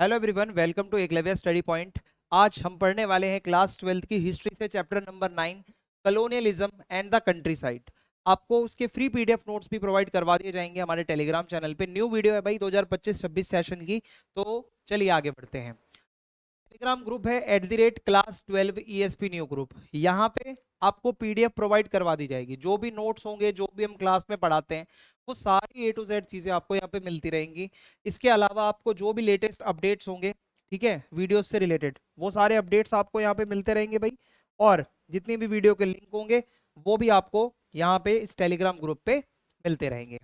Hello everyone, welcome to Eklavya study point. आज हम पढ़ने वाले हैं क्लास 12 की हिस्ट्री से chapter number 9, colonialism and the country side. आपको उसके फ्री पीडीएफ नोट्स भी प्रोवाइड करवा दिए जाएंगे हमारे टेलीग्राम चैनल पे। न्यू वीडियो है भाई 2025-26 सेशन की। तो चलिए आगे बढ़ते हैं। टेलीग्राम ग्रुप है @class 12 ESP न्यू ग्रुप। यहाँ पे आपको पीडीएफ प्रोवाइड करवा दी जाएगी। जो भी नोट्स होंगे, जो भी हम क्लास में पढ़ाते हैं, वो सारी A to Z चीजें आपको यहाँ पे मिलती रहेंगी। इसके अलावा आपको जो भी लेटेस्ट अपडेट्स होंगे, ठीक है, वीडियोस से रिलेटेड, वो सारे अपडेट्स आपको यहाँ पे मिलते रहेंगे भाई। और जितनी भी वीडियो के लिंक होंगे वो भी आपको यहाँ पे इस टेलीग्राम ग्रुप पे मिलते रहेंगे।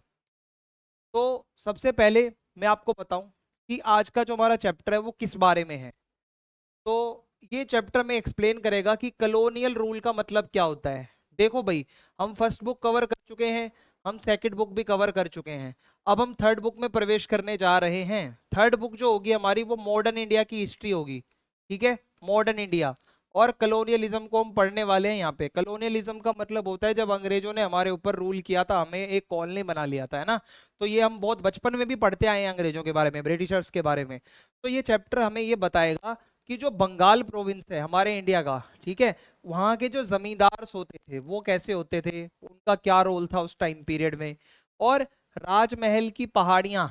तो सबसे पहले मैं आपको बताऊं कि आज का जो हमारा चैप्टर है वो किस बारे में है। तो ये चैप्टर में एक्सप्लेन करेगा कि कलोनियल रूल का मतलब क्या होता है। देखो भाई, हम फर्स्ट बुक कवर कर चुके हैं, हम सेकंड बुक भी कवर कर चुके हैं। अब हम थर्ड बुक में प्रवेश करने जा रहे हैं। थर्ड बुक जो होगी हमारी, वो मॉडर्न इंडिया की हिस्ट्री होगी। ठीक है, मॉडर्न इंडिया और कलोनियलिज्म को हम पढ़ने वाले हैं। यहाँ पे कलोनियलिज्म का मतलब होता है जब अंग्रेजों ने हमारे ऊपर रूल किया था, हमें एक कॉलोनी बना लिया था, है ना। तो ये हम बहुत बचपन में भी पढ़ते आए हैं अंग्रेजों के बारे में, ब्रिटिशर्स के बारे में। तो ये चैप्टर हमें ये बताएगा कि जो बंगाल प्रोविंस है हमारे इंडिया का, ठीक है, वहाँ के जो जमींदार होते थे वो कैसे होते थे, उनका क्या रोल था उस टाइम पीरियड में। और राजमहल की पहाड़ियाँ,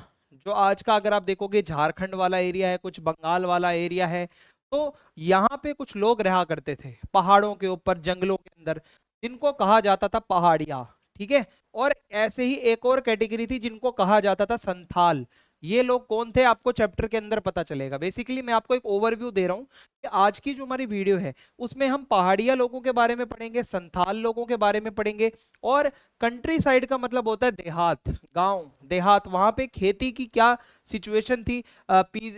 जो आज का अगर आप देखोगे झारखंड वाला एरिया है, कुछ बंगाल वाला एरिया है, तो यहाँ पे कुछ लोग रहा करते थे पहाड़ों के ऊपर, जंगलों के अंदर, जिनको कहा जाता था पहाड़िया। ठीक है। और ऐसे ही एक और कैटेगरी थी जिनको कहा जाता था संथाल। ये लोग कौन थे आपको चैप्टर के अंदर पता चलेगा। बेसिकली मैं आपको एक ओवरव्यू दे रहा हूँ कि आज की जो हमारी वीडियो है उसमें हम पहाड़िया लोगों के बारे में पढ़ेंगे, संथाल लोगों के बारे में पढ़ेंगे। और कंट्री साइड का मतलब होता है देहात, गांव देहात, वहां पे खेती की क्या सिचुएशन थी,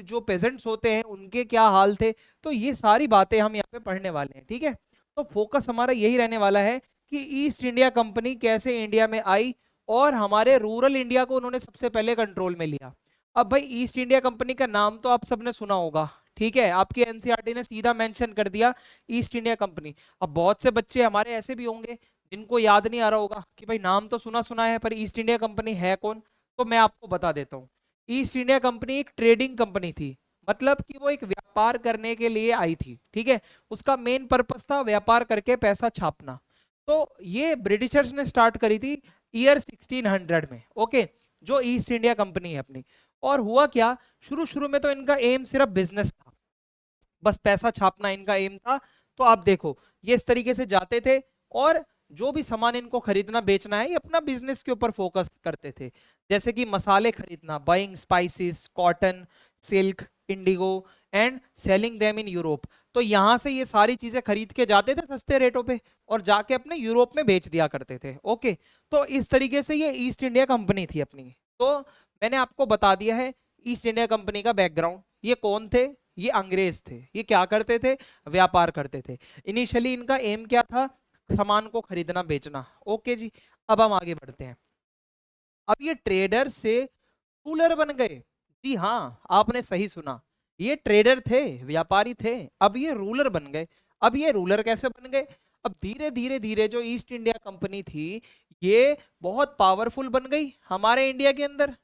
जो पेजेंट्स होते हैं उनके क्या हाल थे। तो ये सारी बातें हम यहाँ पे पढ़ने वाले हैं। ठीक है। तो फोकस हमारा यही रहने वाला है कि ईस्ट इंडिया कंपनी कैसे इंडिया में आई और हमारे रूरल इंडिया को उन्होंने सबसे पहले कंट्रोल में लिया। अब भाई ईस्ट इंडिया कंपनी का नाम तो आप सबने सुना होगा, ठीक है, आपकी एनसीईआरटी ने सीधा मेंशन कर दिया ईस्ट इंडिया कंपनी। अब बहुत से बच्चे हमारे ऐसे भी होंगे जिनको याद नहीं आ रहा होगा कि भाई नाम तो सुना सुना है पर ईस्ट इंडिया कंपनी है कौन। तो मैं आपको बता देता हूँ। ईस्ट इंडिया कंपनी एक ट्रेडिंग कंपनी थी, मतलब कि वो एक व्यापार करने के लिए आई थी। ठीक है। उसका मेन पर्पस था व्यापार करके पैसा छापना। तो ये ब्रिटिशर्स ने स्टार्ट करी थी ईयर 1600 में। ओके, जो ईस्ट इंडिया कंपनी है अपनी। और हुआ क्या, शुरू शुरू में तो इनका एम सिर्फ बिजनेस था, बस पैसा छापना इनका एम था। तो आप देखो, ये इस तरीके से जाते थे और जो भी सामान इनको खरीदना बेचना है, ये अपना बिजनेस के ऊपर फोकस करते थे। जैसे कि मसाले खरीदना, buying spices, cotton, silk, Indigo and selling them in Europe. तो यहां से ये सारी चीजें खरीद के जाते थे सस्ते रेटों पे और जाके अपने यूरोप में बेच दिया करते थे। ओके, तो इस तरीके से ये ईस्ट इंडिया कंपनी थी अपनी। तो मैंने आपको बता दिया है ईस्ट इंडिया कंपनी का बैकग्राउंड। ये कौन थे, ये अंग्रेज थे। ये क्या करते थे, व्यापार करते थे। इनिशियली इनका एम क्या था, सामान को खरीदना बेचना। ओके जी, अब हम आगे बढ़ते हैं। अब ये ट्रेडर से रूलर बन गए। जी हाँ, आपने सही सुना, ये ट्रेडर थे, व्यापारी थे, अब ये रूलर बन गए। अब ये रूलर कैसे बन गए, अब धीरे धीरे धीरे जो ईस्ट इंडिया कंपनी थी ये बहुत पावरफुल बन गई हमारे इंडिया के अंदर।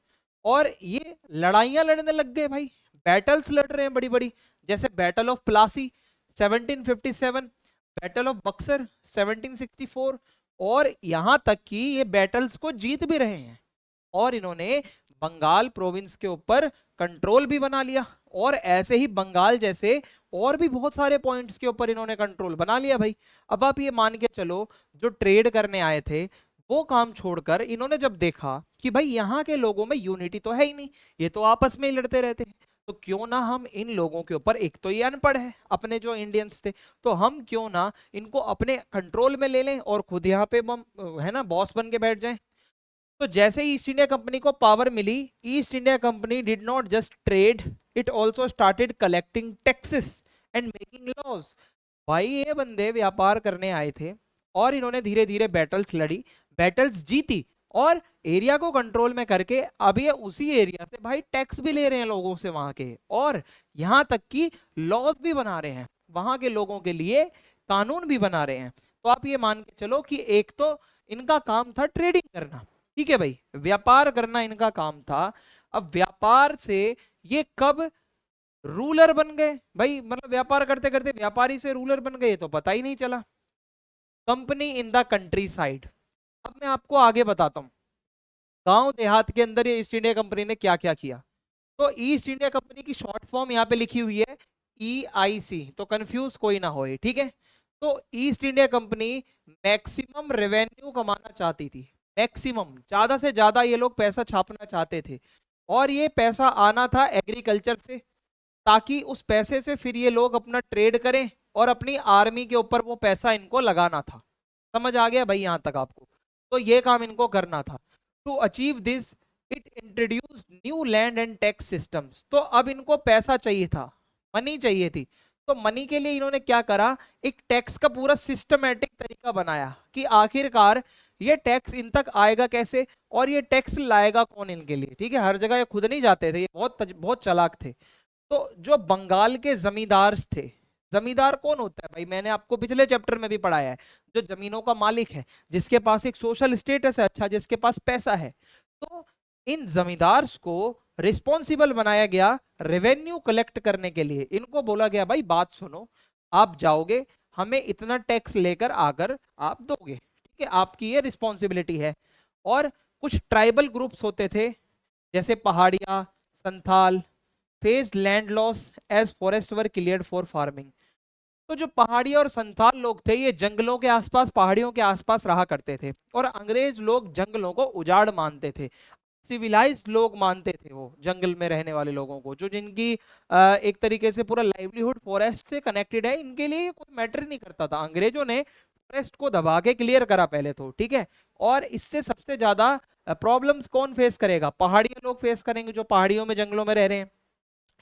और ये लड़ाइयां लड़ने लग गए भाई, बैटल्स लड़ रहे हैं बड़ी बड़ी। जैसे battle of Plassey 1757, battle of Buxar 1764, और यहां तक कि ये बैटल्स को जीत भी रहे हैं। और इन्होंने बंगाल प्रोविंस के ऊपर कंट्रोल भी बना लिया। और ऐसे ही बंगाल जैसे और भी बहुत सारे पॉइंट्स के ऊपर इन्होंने कंट्रोल बना लिया भाई। अब आप ये मान के चलो, जो ट्रेड करने आए थे वो काम छोड़कर इन्होंने जब देखा कि भाई यहाँ के लोगों में यूनिटी तो है ही नहीं, ये तो आपस में ही लड़ते रहते हैं, तो क्यों ना हम इन लोगों के ऊपर, एक तो ये अनपढ़ है अपने जो इंडियंस थे, तो हम क्यों ना इनको अपने कंट्रोल में ले लें और खुद यहाँ पे हम, है ना, बॉस बन के बैठ जाएं। तो जैसे ही ईस्ट इंडिया कंपनी को पावर मिली, East India Company did not just trade, it also started collecting taxes and making laws. भाई ये बंदे व्यापार करने आए थे और इन्होंने धीरे धीरे बैटल्स लड़ी, बैटल्स जीती, और एरिया को कंट्रोल में करके अब ये उसी एरिया से भाई टैक्स भी ले रहे हैं लोगों से वहां के, और यहां तक कि लॉज भी बना रहे हैं वहां के लोगों के लिए, कानून भी बना रहे हैं। तो आप ये मान के चलो कि एक तो इनका काम था ट्रेडिंग करना, ठीक है भाई, व्यापार करना इनका काम था। अब व्यापार से ये कब रूलर बन गए भाई, मतलब व्यापार करते करते व्यापारी से रूलर बन गए, तो पता ही नहीं चला। Company in the country side. अब मैं आपको आगे बताता हूँ गांव देहात के अंदर ये ईस्ट इंडिया कंपनी ने क्या क्या किया। तो ईस्ट इंडिया कंपनी की शॉर्ट फॉर्म यहाँ पे लिखी हुई है EIC, तो कंफ्यूज कोई ना होए, ठीक है। तो east India company maximum revenue कमाना चाहती थी, मैक्सिमम, ज्यादा से ज्यादा ये लोग पैसा छापना चाहते थे, और ये पैसा आना था एग्रीकल्चर से, ताकि उस पैसे से फिर ये लोग अपना ट्रेड करें और अपनी आर्मी के ऊपर वो पैसा इनको लगाना था। समझ आ गया भाई यहां तक आपको? तो ये काम इनको करना था। To achieve this it introduce new land and tax systems. तो अब इनको पैसा चाहिए था, मनी चाहिए थी। तो मनी के लिए इन्होंने क्या करा, एक टैक्स का पूरा सिस्टमैटिक तरीका बनाया कि आखिरकार ये टैक्स इन तक आएगा कैसे, और ये टैक्स लाएगा कौन इनके लिए, ठीक है। हर जगह ये खुद नहीं जाते थे, ये बहुत बहुत चालाक थे। तो जो बंगाल के जमींदार थे, जमींदार कौन होता है भाई, मैंने आपको पिछले चैप्टर में भी पढ़ाया है, जो जमीनों का मालिक है, जिसके पास एक सोशल स्टेटस है अच्छा, जिसके पास पैसा है। तो इन जमींदार को रिस्पॉन्सिबल बनाया गया रेवेन्यू कलेक्ट करने के लिए। इनको बोला गया भाई बात सुनो, आप जाओगे, हमें इतना टैक्स लेकर आकर आप दोगे, ठीक है, आपकी ये रिस्पॉन्सिबिलिटी है। और कुछ ट्राइबल ग्रुप्स होते थे, जैसे Paharia, Santhal, faced land loss as forest were cleared for farming. तो जो पहाड़ी और संथाल लोग थे, ये जंगलों के आसपास, पहाड़ियों के आसपास रहा करते थे, और अंग्रेज लोग जंगलों को उजाड़ मानते थे, सिविलाइज्ड लोग मानते थे वो जंगल में रहने वाले लोगों को, जो जिनकी एक तरीके से पूरा लाइवलीहुड फॉरेस्ट से कनेक्टेड है, इनके लिए कोई मैटर नहीं करता था। अंग्रेजों ने फॉरेस्ट को दबा के क्लियर करा पहले तो, ठीक है। और इससे सबसे ज्यादा प्रॉब्लम्स कौन फेस करेगा, पहाड़ी लोग फेस करेंगे, जो पहाड़ियों में जंगलों में रह रहे हैं।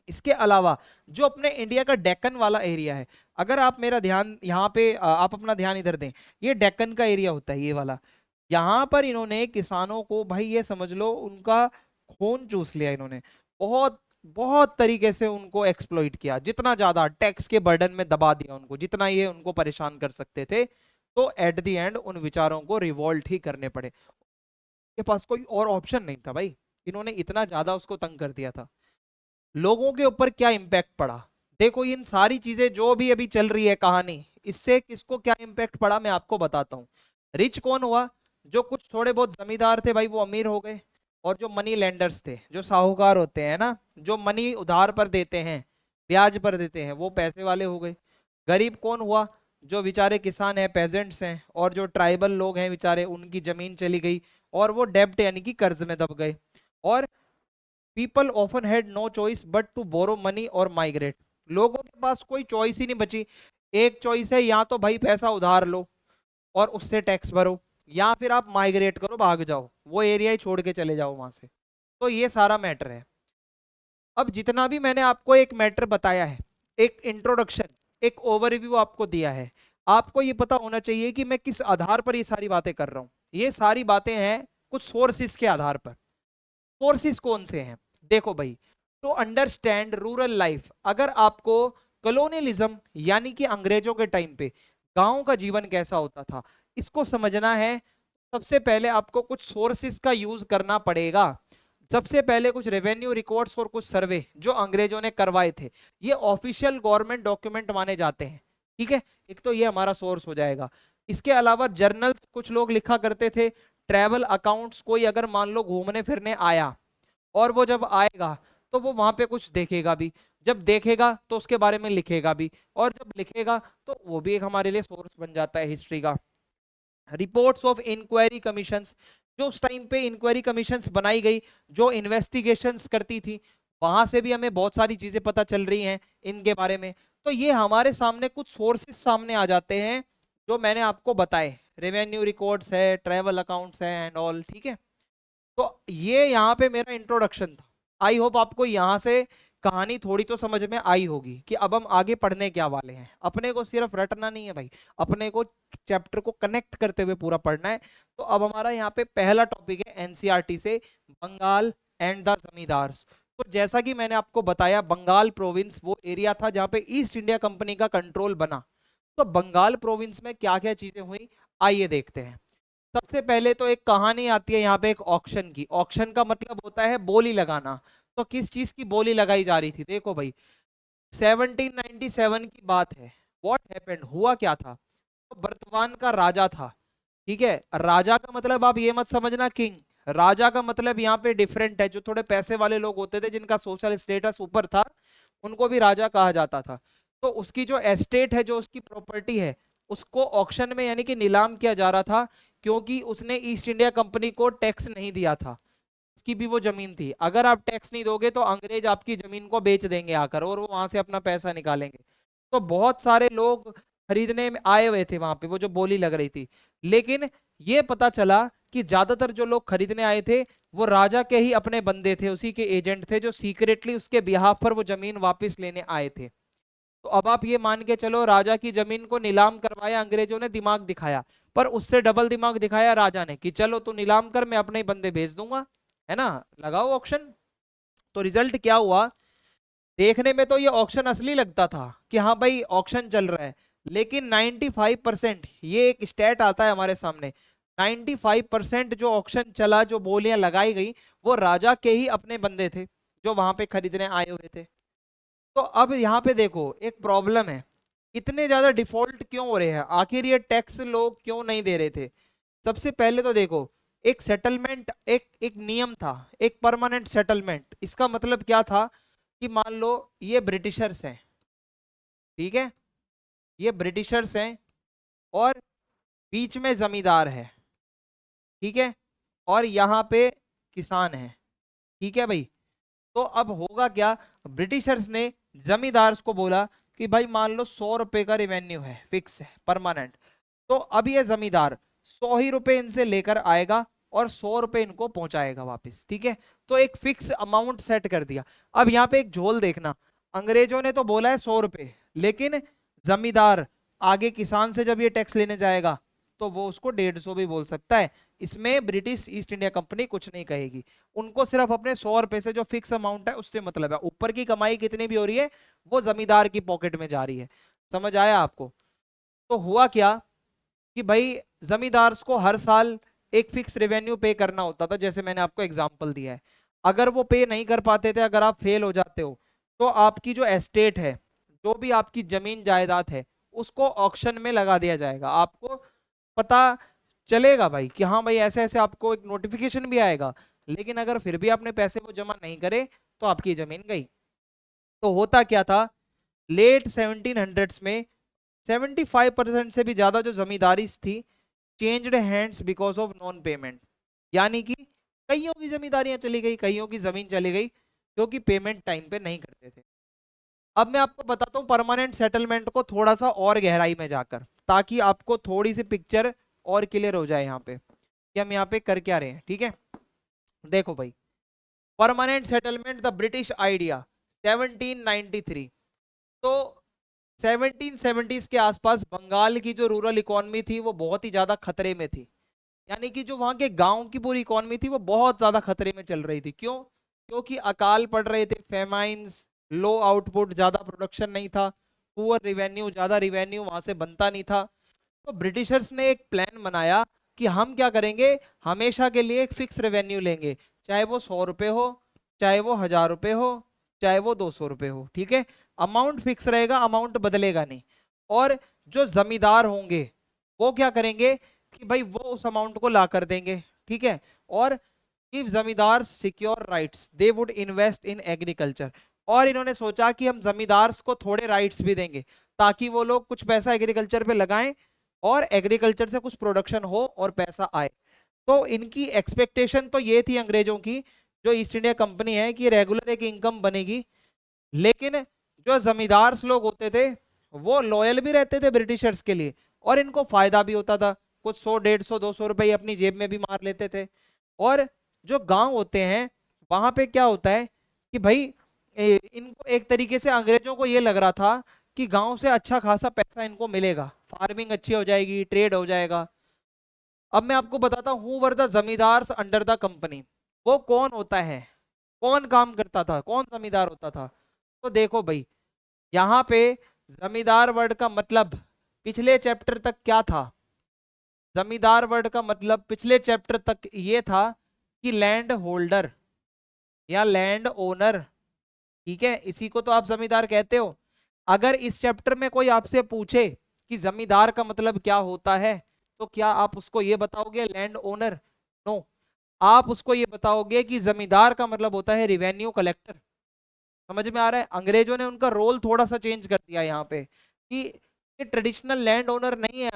इसके अलावा जो अपने इंडिया का डेक्कन वाला एरिया है, अगर आप मेरा ध्यान यहाँ पे आप अपना ध्यान इधर दें, ये डेक्कन का एरिया होता है ये वाला। यहाँ पर इन्होंने किसानों को भाई ये समझ लो उनका खून चूस लिया इन्होंने, बहुत बहुत तरीके से उनको एक्सप्लॉइट किया, जितना ज्यादा टैक्स के बर्डन में दबा दिया उनको, जितना ये उनको परेशान कर सकते थे। तो एट द एंड उन विचारों को रिवॉल्ट ही करने पड़े, के पास कोई और ऑप्शन नहीं था भाई, इन्होंने इतना ज्यादा उसको तंग कर दिया था। लोगों के ऊपर क्या इम्पैक्ट पड़ा, देखो इन सारी चीजें जो भी अभी चल रही है कहानी, इससे किसको क्या इम्पैक्ट पड़ा मैं आपको बताता हूँ। रिच कौन हुआ, जो कुछ थोड़े बहुत जमींदार थे भाई वो अमीर हो गए, और जो मनी लेंडर्स थे, जो साहूकार होते हैं ना, जो मनी उधार पर देते हैं, ब्याज पर देते हैं, वो पैसे वाले हो गए। गरीब कौन हुआ, जो बेचारे किसान हैं, पेजेंट्स हैं, और जो ट्राइबल लोग हैं बेचारे, उनकी जमीन चली गई, और वो डेब्ट यानी कि कर्ज में दब गए। और people often had no choice but to borrow money और माइग्रेट। लोगों के पास कोई चॉइस ही नहीं बची, एक चॉइस है, या तो भाई पैसा उधार लो और उससे टैक्स भरो, या फिर आप माइग्रेट करो, भाग जाओ, वो एरिया ही छोड़ के चले जाओ वहां से। तो ये सारा मैटर है। अब जितना भी मैंने आपको एक मैटर बताया है, एक इंट्रोडक्शन, एक ओवरव्यू आपको दिया है, आपको ये पता होना चाहिए कि मैं किस आधार पर ये सारी बातें कर रहा हूं। ये सारी बातें हैं कुछ सोर्सेस के आधार पर। सोर्सेस कौन से हैं, देखो भाई, टू अंडरस्टैंड रूरल लाइफ, अगर आपको कॉलोनियलिज्म यानी कि अंग्रेजों के टाइम पे गांव का जीवन कैसा होता था इसको समझना है, सबसे पहले आपको कुछ सोर्सेस का यूज करना पड़ेगा। सबसे पहले कुछ रेवेन्यू रिकॉर्ड्स और कुछ सर्वे जो अंग्रेजों ने करवाए थे, ये ऑफिशियल गवर्नमेंट डॉक्यूमेंट माने जाते हैं, ठीक है। एक तो ये हमारा सोर्स हो जाएगा। इसके अलावा जर्नल्स कुछ लोग लिखा करते थे, ट्रैवल अकाउंट्स, कोई अगर मान लो घूमने फिरने आया, और वो जब आएगा तो वो वहां पे कुछ देखेगा भी, जब देखेगा तो उसके बारे में लिखेगा भी, और जब लिखेगा तो वो भी एक हमारे लिए सोर्स बन जाता है हिस्ट्री का। रिपोर्ट्स ऑफ इंक्वायरी कमीशंस, जो उस टाइम पे इंक्वायरी कमीशंस बनाई गई, जो इन्वेस्टिगेशंस करती थी, वहां से भी हमें बहुत सारी चीजें पता चल रही हैं इनके बारे में। तो ये हमारे सामने कुछ सोर्सेस सामने आ जाते हैं जो मैंने आपको बताए, रेवेन्यू रिकॉर्ड्स है, ट्रैवल अकाउंट्स है एंड ऑल, ठीक है। तो ये यहाँ पे मेरा इंट्रोडक्शन था। आई होप आपको यहाँ से कहानी थोड़ी तो समझ में आई होगी कि अब हम आगे पढ़ने क्या वाले हैं। अपने को सिर्फ रटना नहीं है भाई, अपने को चैप्टर को कनेक्ट करते हुए पूरा पढ़ना है। तो अब हमारा यहाँ पे पहला टॉपिक है एनसीईआरटी से, बंगाल एंड द जमींदार्स। तो जैसा कि मैंने आपको बताया, बंगाल प्रोविंस वो एरिया था जहाँ पे ईस्ट इंडिया कंपनी का कंट्रोल बना। तो बंगाल प्रोविंस में क्या क्या चीजें हुई, आइए देखते हैं। सबसे पहले तो एक कहानी आती है यहाँ पे एक ऑक्शन की। ऑक्शन का मतलब होता है बोली लगाना। तो किस चीज की बोली लगाई जा रही थी, देखो भाई, 1797 की बात है। व्हाट हैपेंड, हुआ क्या था? तो बर्तवान का राजा था, ठीक है। राजा का मतलब आप ये मत समझना किंग, राजा का मतलब यहाँ पे डिफरेंट है। जो थोड़े पैसे वाले लोग होते थे, जिनका सोशल स्टेटस ऊपर था, उनको भी राजा कहा जाता था। तो उसकी जो एस्टेट है, जो उसकी प्रॉपर्टी है, उसको ऑक्शन में यानी कि नीलाम किया जा रहा था, क्योंकि उसने ईस्ट इंडिया कंपनी को टैक्स नहीं दिया था। उसकी भी वो जमीन थी। अगर आप टैक्स नहीं दोगे तो अंग्रेज आपकी जमीन को बेच देंगे आकर, और वो वहां से अपना पैसा निकालेंगे। तो बहुत सारे लोग खरीदने में आए हुए थे वहां पे, वो जो बोली लग रही थी। लेकिन ये पता चला कि ज्यादातर जो लोग खरीदने आए थे वो राजा के ही अपने बंदे थे, उसी के एजेंट थे, जो सीक्रेटली उसके बिहाफ पर वो जमीन वापस लेने आए थे। तो अब आप ये मान के चलो, राजा की जमीन को नीलाम करवाया अंग्रेजों ने, दिमाग दिखाया। पर उससे डबल दिमाग दिखाया राजा ने कि चलो तू नीलाम कर, मैं अपने ही बंदे भेज दूंगा, है ना, लगाओ ऑक्शन। तो रिजल्ट क्या हुआ? देखने में तो ये ऑक्शन असली लगता था कि हाँ भाई ऑक्शन चल रहा है, लेकिन 95%, ये एक स्टैट आता है हमारे सामने, 95% जो ऑक्शन चला, जो बोलियां लगाई गई, वो राजा के ही अपने बंदे थे, जो वहां पे खरीदने आए हुए थे। तो अब यहाँ पे देखो एक प्रॉब्लम है, इतने ज्यादा डिफॉल्ट क्यों हो रहे हैं? आखिर ये टैक्स लोग क्यों नहीं दे रहे थे? सबसे पहले तो देखो, एक सेटलमेंट, एक एक नियम था, एक परमानेंट सेटलमेंट। इसका मतलब क्या था कि मान लो ये ब्रिटिशर्स हैं, ठीक है, ये ब्रिटिशर्स हैं, और बीच में जमींदार है, ठीक है, और यहाँ पे किसान है, ठीक है भाई। तो अब होगा क्या, ब्रिटिशर्स ने जमींदार को बोला कि भाई मान लो 100 रुपए का रेवेन्यू है, फिक्स है, परमानेंट। तो अब ये जमींदार 100 ही रुपए इनसे लेकर आएगा और 100 रुपए इनको पहुंचाएगा वापस, ठीक है। तो एक फिक्स अमाउंट सेट कर दिया। अब यहाँ पे एक झोल देखना, अंग्रेजों ने तो बोला है 100 रुपए, लेकिन जमींदार आगे किसान से जब ये टैक्स लेने जाएगा तो वो उसको 150 भी बोल सकता है। इसमें ब्रिटिश ईस्ट इंडिया कंपनी कुछ नहीं कहेगी। उनको सिर्फ अपने 100 रुपए से जो फिक्स अमाउंट है उससे मतलब है, ऊपर की कमाई कितनी भी हो रही है वो जमींदार की पॉकेट में जा रही है। समझ आया आपको? तो हुआ क्या कि भाई जमींदार को हर साल एक फिक्स रेवेन्यू पे करना होता था, जैसे मैंने आपको एग्जांपल दिया है। अगर वो पे नहीं कर पाते थे, अगर आप फेल हो जाते हो, तो आपकी जो एस्टेट है, जो भी आपकी जमीन जायदाद है, उसको ऑक्शन में लगा दिया जाएगा। आपको पता चलेगा भाई कि हाँ भाई ऐसे ऐसे, आपको एक नोटिफिकेशन भी आएगा। लेकिन अगर फिर भी आपने पैसे वो जमा नहीं करे तो आपकी जमीन गई। तो होता क्या था, लेट 1700s में 75% से भी ज्यादा जो जमींदारी थी changed hands because of non payment. यानी कि कईयों की जमींदारियां चली गई, कईयों की जमीन चली गई, क्योंकि पेमेंट टाइम पे नहीं करते थे। अब मैं आपको बताता हूँ परमानेंट सेटलमेंट को थोड़ा सा और गहराई में जाकर, ताकि आपको थोड़ी सी पिक्चर और क्लियर हो जाए यहाँ पे कि हम यहाँ पे कर क्या रहे हैं, ठीक है। देखो भाई, permanent settlement the British idea 1793। तो 1770s के आसपास बंगाल की जो रूरल इकोनॉमी थी वो बहुत ही ज्यादा खतरे में थी। यानी कि जो वहां के गांव की पूरी इकोनॉमी थी वो बहुत ज्यादा खतरे में चल रही थी। क्यों? क्योंकि अकाल पड़ रहे थे, फेमाइंस, लो आउटपुट, ज्यादा प्रोडक्शन नहीं था, पुअर रिवेन्यू, ज्यादा रिवेन्यू वहां से बनता नहीं था। तो ब्रिटिशर्स ने एक प्लान बनाया कि हम क्या करेंगे, हमेशा के लिए एक फिक्स रेवेन्यू लेंगे, चाहे वो 100 रुपए हो, चाहे वो 1000 रुपए हो, चाहे वो 200 रुपए हो, ठीक है। अमाउंट फिक्स रहेगा, अमाउंट बदलेगा नहीं। और जो जमींदार होंगे वो क्या करेंगे कि भाई वो उस अमाउंट को ला कर देंगे, ठीक है। और इफ जमींदार secure rights they would invest in agriculture. और इन्होंने सोचा कि हम जमींदार को थोड़े राइट्स भी देंगे, ताकि वो लोग कुछ पैसा एग्रीकल्चर पे लगाएं और एग्रीकल्चर से कुछ प्रोडक्शन हो और पैसा आए। तो इनकी एक्सपेक्टेशन तो ये थी अंग्रेजों की, जो ईस्ट इंडिया कंपनी है, कि रेगुलर एक इनकम बनेगी। लेकिन जो जमींदार लोग होते थे वो लॉयल भी रहते थे ब्रिटिशर्स के लिए, और इनको फायदा भी होता था, कुछ 100, 150, 200 रुपए अपनी जेब में भी मार लेते थे। और जो गांव होते हैं वहां पे क्या होता है कि भाई इनको एक तरीके से अंग्रेजों को ये लग रहा था कि गांव से अच्छा खासा पैसा इनको मिलेगा, फार्मिंग अच्छी हो जाएगी, ट्रेड हो जाएगा। अब मैं आपको बताता हूँ who were the zamindars under the company. वो कौन होता है, कौन काम करता था, कौन जमींदार होता था? तो देखो भाई, यहाँ पे जमींदार वर्ड का मतलब पिछले चैप्टर तक क्या था? जमींदार वर्ड का मतलब पिछले चैप्टर तक ये था कि लैंड होल्डर या लैंड ओनर, ठीक है, इसी को तो आप जमींदार कहते हो। अगर इस चैप्टर में कोई आपसे पूछे कि जमींदार का मतलब क्या होता है, तो क्या आप उसको ये बताओगे लैंड ओनर? नो, आप उसको ये बताओगे कि जमींदार का मतलब होता है रिवेन्यू कलेक्टर। समझ में आ रहा है? अंग्रेजों ने उनका रोल थोड़ा सा चेंज कर दिया यहाँ पे कि ये ट्रेडिशनल लैंड ओनर नहीं है,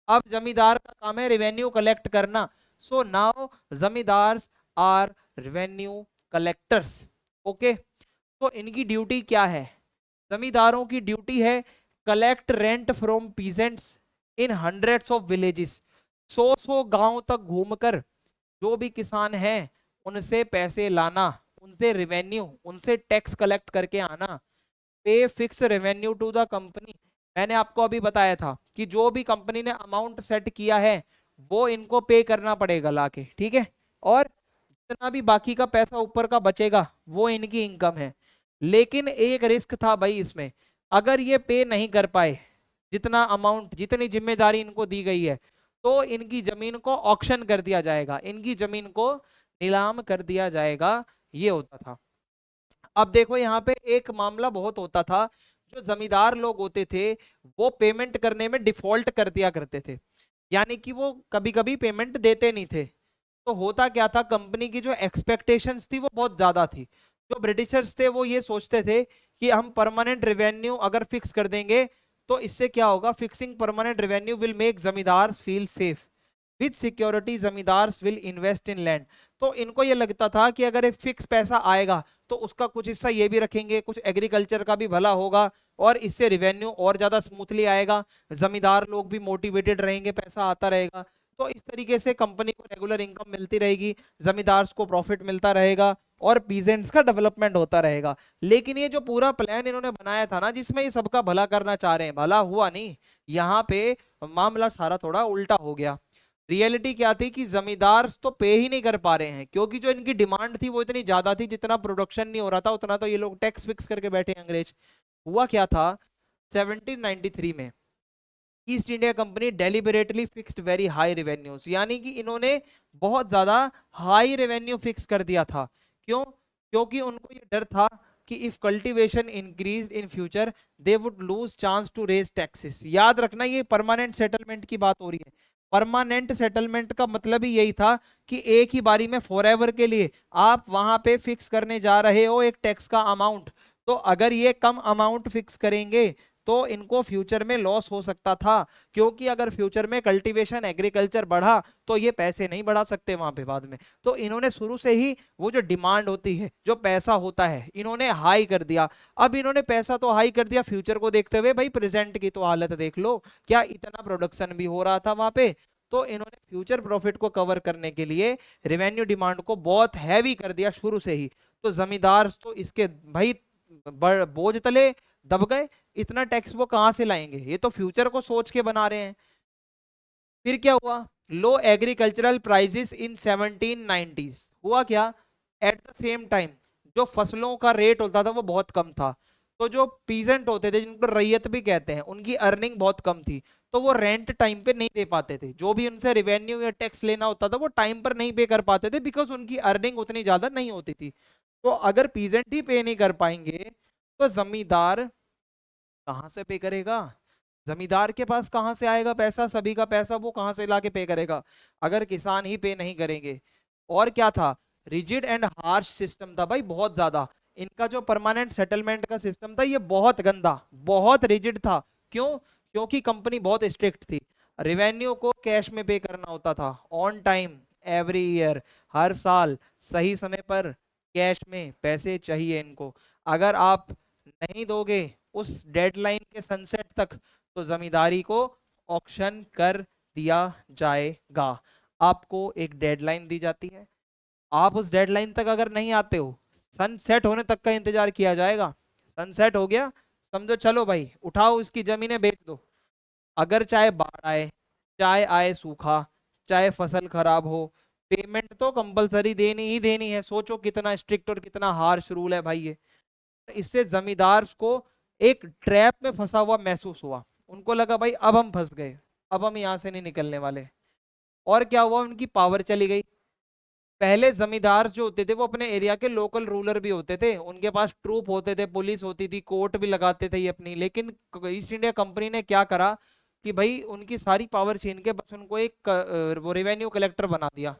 अब जमींदार का काम है रेवेन्यू कलेक्ट करना। So now zamindars are revenue collectors. Okay, तो इनकी ड्यूटी क्या है? जमींदारों की ड्यूटी है collect rent from peasants in hundreds of villages. सौ सौ गांव तक घूमकर जो भी किसान हैं उनसे पैसे लाना, उनसे रेवेन्यू, उनसे टैक्स कलेक्ट करके आना। पे fix revenue to the company. मैंने आपको अभी बताया था कि जो भी कंपनी ने अमाउंट सेट किया है वो इनको पे करना पड़ेगा लाके, ठीक है? और जितना भी बाकी का पैसा ऊपर का बचेगा वो इनकी इनकम है। लेकिन एक रिस्क था भाई इसमें, अगर ये पे नहीं कर पाए जितना अमाउंट, जितनी जिम्मेदारी इनको दी गई है, तो इनकी जमीन को ऑक्शन कर दिया जाएगा, इनकी जमीन को नीलाम कर दिया जाएगा। ये होता था। अब देखो यहाँ पे एक मामला बहुत होता था, जो जमींदार लोग होते थे वो पेमेंट करने में डिफॉल्ट कर दिया करते थे, यानी कि वो कभी कभी पेमेंट देते नहीं थे। तो होता क्या था, कंपनी की जो एक्सपेक्टेशंस थी वो बहुत ज्यादा थी। जो ब्रिटिशर्स थे वो ये सोचते थे कि हम परमानेंट रेवेन्यू अगर फिक्स कर देंगे तो इससे क्या होगा, fixing permanent revenue will make zamindar feel safe, with security zamindars will invest in land. तो इनको ये लगता था कि अगर एक फिक्स पैसा आएगा तो उसका कुछ हिस्सा ये भी रखेंगे, कुछ एग्रीकल्चर का भी भला होगा और इससे रिवेन्यू और ज्यादा स्मूथली आएगा, जमींदार लोग भी मोटिवेटेड रहेंगे, पैसा आता रहेगा। तो इस तरीके से कंपनी को रेगुलर इनकम मिलती रहेगी, जमींदार्स को प्रॉफिट मिलता रहेगा और पीजेंट्स का डेवलपमेंट होता रहेगा। लेकिन ये जो पूरा प्लान इन्होंने बनाया था ना, जिसमें ये सबका भला करना चाह रहे हैं, भला हुआ नहीं। यहाँ पे मामला सारा थोड़ा उल्टा हो गया। रियलिटी क्या थी कि जमींदार तो पे ही नहीं कर पा रहे हैं, क्योंकि जो इनकी डिमांड थी वो इतनी ज्यादा थी, जितना प्रोडक्शन नहीं हो रहा था उतना तो ये लोग टैक्स फिक्स करके बैठे अंग्रेज। हुआ क्या था, 1793 में east India company deliberately fixed very high revenues, यानी कि इन्होंने बहुत ज्यादा हाई रेवेन्यू फिक्स कर दिया था। क्यों? क्योंकि उनको ये डर था कि if cultivation increase in future they would lose chance to raise taxes. याद रखना ये परमानेंट सेटलमेंट की बात हो रही है। परमानेंट सेटलमेंट का मतलब ही यही था कि एक ही बारी में फॉरएवर के लिए आप वहां पे फिक्स करने जा रहे हो एक टैक्स का अमाउंट। तो अगर ये कम अमाउंट फिक्स करेंगे तो इनको फ्यूचर में लॉस हो सकता था, क्योंकि अगर फ्यूचर में कल्टीवेशन एग्रीकल्चर बढ़ा तो ये पैसे नहीं बढ़ा सकते वहां पे बाद में। तो इन्होंने शुरू से ही वो जो डिमांड होती है, जो पैसा होता है, इन्होंने हाई कर दिया। अब इन्होंने पैसा तो हाई कर दिया, फ्यूचर को देखते हुए भाई प्रेजेंट की तो हालत देख लो, क्या इतना प्रोडक्शन भी हो रहा था वहां पे। तो इन्होंने फ्यूचर प्रॉफिट को कवर करने के लिए रेवेन्यू डिमांड को बहुत हैवी कर दिया शुरू से ही। तो जमींदार तो इसके भाई बोझ तले दब गए, इतना टैक्स वो कहां से लाएंगे, ये तो फ्यूचर को सोच के बना रहे हैं। फिर क्या हुआ, लो एग्रीकल्चरल प्राइसेस इन 1790s। हुआ क्या, एट द सेम टाइम जो फसलों का रेट होता था वो बहुत कम था। तो जो पीजेंट होते थे, जिनको रैयत भी कहते हैं, उनकी अर्निंग बहुत कम थी। तो वो रेंट टाइम पे नहीं दे पाते थे, जो भी उनसे रेवेन्यू या टैक्स लेना होता था वो टाइम पर नहीं पे कर पाते थे, बिकॉज उनकी अर्निंग उतनी ज्यादा नहीं होती थी। तो अगर पीजेंट ही पे नहीं कर पाएंगे तो जमींदार कहां से पे करेगा? जमींदार के पास कहां से आएगा पैसा, सभी का पैसा वो कहां से लाके पे करेगा अगर किसान ही पे नहीं करेंगे? और क्या था, रिजिड एंड हार्श सिस्टम था भाई, बहुत ज्यादा। इनका जो परमानेंट सेटलमेंट का सिस्टम था ये बहुत गंदा, बहुत रिजिड था। क्यों? क्योंकि कंपनी बहुत स्ट्रिक्ट थी। रेवेन्यू को कैश में पे करना होता था, ऑन टाइम, एवरी ईयर, हर साल सही समय पर कैश में पैसे चाहिए इनको। अगर आप नहीं दोगे उस डेडलाइन के सनसेट तक तो जमींदारी को ऑक्शन कर दिया जाएगा। आपको एक डेडलाइन दी जाती है, आप उस डेडलाइन तक अगर नहीं आते हो, सनसेट होने तक का इंतजार किया जाएगा। सनसेट हो गया, समझो चलो भाई उठाओ इसकी जमीनें बेच दो। अगर चाहे बाढ़ आए, चाहे आए सूखा, चाहे फसल खराब हो, पेमेंट तो कंपलसरी देनी ही देनी है। सोचो कितना स्ट्रिक्ट और कितना हार्श रूल है भाई ये। इससे जमींदार को एक ट्रैप में फंसा हुआ महसूस हुआ, उनको लगा भाई अब हम फंस गए, अब हम यहाँ से नहीं निकलने वाले। और क्या हुआ, उनकी पावर चली गई। पहले जमींदार जो होते थे वो अपने एरिया के लोकल रूलर भी होते थे, उनके पास ट्रूप होते थे, पुलिस होती थी, कोर्ट भी लगाते थे ये अपनी। लेकिन ईस्ट इंडिया कंपनी ने क्या करा कि भाई उनकी सारी पावर छीन के बस उनको एक वो रेवेन्यू कलेक्टर बना दिया।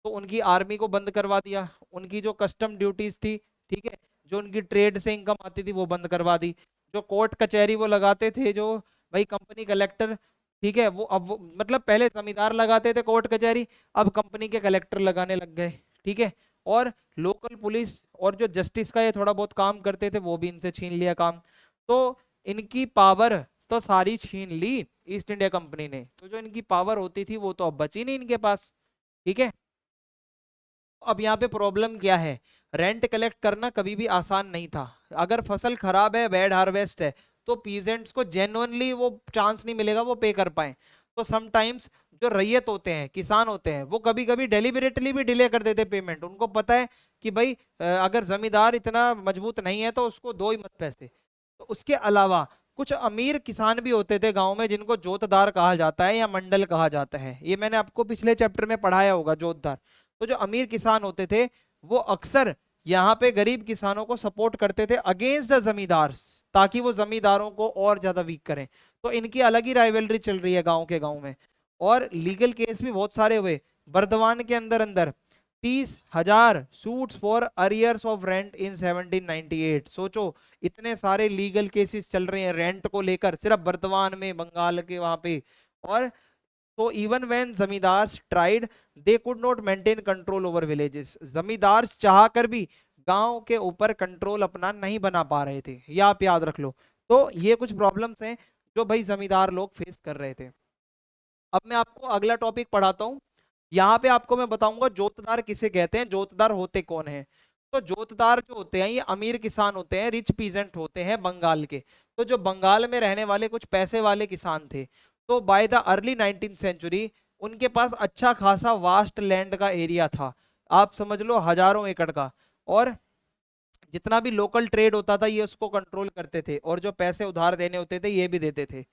तो उनकी आर्मी को बंद करवा दिया, उनकी जो कस्टम ड्यूटीज थी, ठीक है, जो उनकी ट्रेड से इनकम आती थी वो बंद करवा दी। जो कोर्ट कचहरी वो लगाते थे, जो भाई कंपनी कलेक्टर, ठीक है, वो अब वो मतलब पहले जमींदार लगाते थे कोर्ट कचहरी, अब कंपनी के कलेक्टर लगाने लग गए, ठीक है। और लोकल पुलिस और जो जस्टिस का ये थोड़ा बहुत काम करते थे वो भी इनसे छीन लिया काम। तो इनकी पावर तो सारी छीन ली ईस्ट इंडिया कंपनी ने, तो जो इनकी पावर होती थी वो तो अब बची नहीं इनके पास, ठीक है। अब यहाँ पे प्रॉब्लम क्या है, रेंट कलेक्ट करना कभी भी आसान नहीं था। अगर फसल खराब है, बैड हार्वेस्ट है, तो पीजेंट्स को जेन्युइनली वो चांस नहीं मिलेगा वो पे कर पाए। तो समटाइम्स जो रैयत होते हैं, किसान होते हैं, वो कभी कभी डेलिबरेटली भी डिले कर देते पेमेंट। उनको पता है कि भाई अगर जमींदार इतना मजबूत नहीं है तो उसको दो ही मत पैसे। तो उसके अलावा कुछ अमीर किसान भी होते थे गांव में, जिनको जोतदार कहा जाता है या मंडल कहा जाता है, ये मैंने आपको पिछले चैप्टर में पढ़ाया होगा, जोतदार। तो जो अमीर किसान होते थे वो अक्सर यहाँ पे गरीब किसानों को सपोर्ट करते थे अगेंस्ट द जमींदार, ताकि वो जमींदारों को और ज्यादा वीक करें। तो इनकी अलग ही राइवलरी चल रही है गांव के गांव में। और लीगल केस भी बहुत सारे हुए। बर्दवान के अंदर अंदर 30,000 suits for arrears of rent in 1798। सोचो, इतने सारे लीगल केसेस चल रहे हैं रेंट को लेकर सिर्फ बर्दवान में, बंगाल के वहां पे। और तो even when zamindars tried, they could not maintain control over villages. Zamindars चाह कर भी गांव के ऊपर कंट्रोल अपना नहीं बना पा रहे थे, ये आप याद रख लो। तो ये कुछ प्रॉब्लम्स हैं जो भाई जमींदार लोग फेस कर रहे थे। अब मैं आपको अगला टॉपिक पढ़ाता हूँ। यहाँ पे आपको मैं बताऊंगा जोतदार किसे कहते हैं, जोतदार होते कौन है। तो जोतदार जो होते हैं ये अमीर किसान होते हैं, रिच पीजेंट होते हैं बंगाल के। तो जो बंगाल में रहने वाले कुछ पैसे वाले किसान थे, तो bye the early 19th century उनके पास अच्छा खासा वास्ट लैंड का एरिया था। आप समझ लो हजारों एकड़ का। और जितना भी लोकल ट्रेड होता था ये उसको कंट्रोल करते थे, और जो पैसे उधार देने होते थे ये भी देते थे।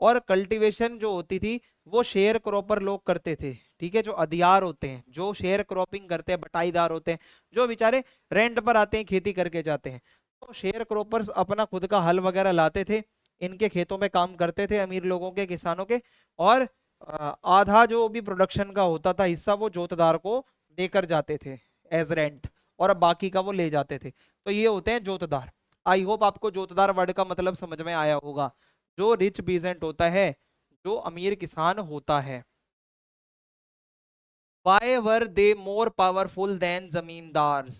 और कल्टीवेशन जो होती थी वो शेयर क्रॉपर लोग करते थे, ठीक है। जो अधियार होते हैं, जो शेयर क्रॉपिंग करते हैं, बटाईदार होते हैं, जो बेचारे रेंट पर आते हैं, खेती करके जाते हैं। तो शेयर क्रॉपर्स अपना खुद का हल वगैरह लाते थे, इनके खेतों में काम करते थे, अमीर लोगों के, किसानों के। और आधा जो भी प्रोडक्शन का होता था हिस्सा वो जोतदार को देकर जाते थे एज रेंट, और बाकी का वो ले जाते थे। तो ये होते हैं जोतदार। आई होप आपको जोतदार वर्ड का मतलब समझ में आया होगा। जो रिच पीजेंट होता है, जो अमीर किसान होता है। Why were they more powerful than zamindars.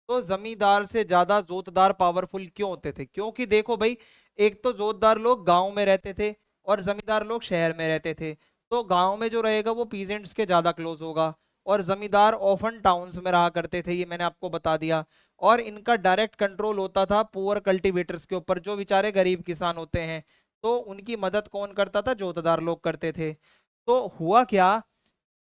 तो जमींदार से ज्यादा जोतदार पावरफुल क्यों होते थे? क्योंकि देखो भाई, एक तो जोतदार लोग गांव में रहते थे और जमींदार लोग शहर में रहते थे। तो गांव में जो रहेगा वो पीजेंट्स के ज्यादा क्लोज होगा, और जमींदार ऑफन टाउन्स में रहा करते थे, ये मैंने आपको बता दिया। और इनका डायरेक्ट कंट्रोल होता था पुअर कल्टीवेटर्स के ऊपर, जो बेचारे गरीब किसान होते हैं। तो उनकी मदद कौन करता था? जोतदार लोग करते थे। तो हुआ क्या,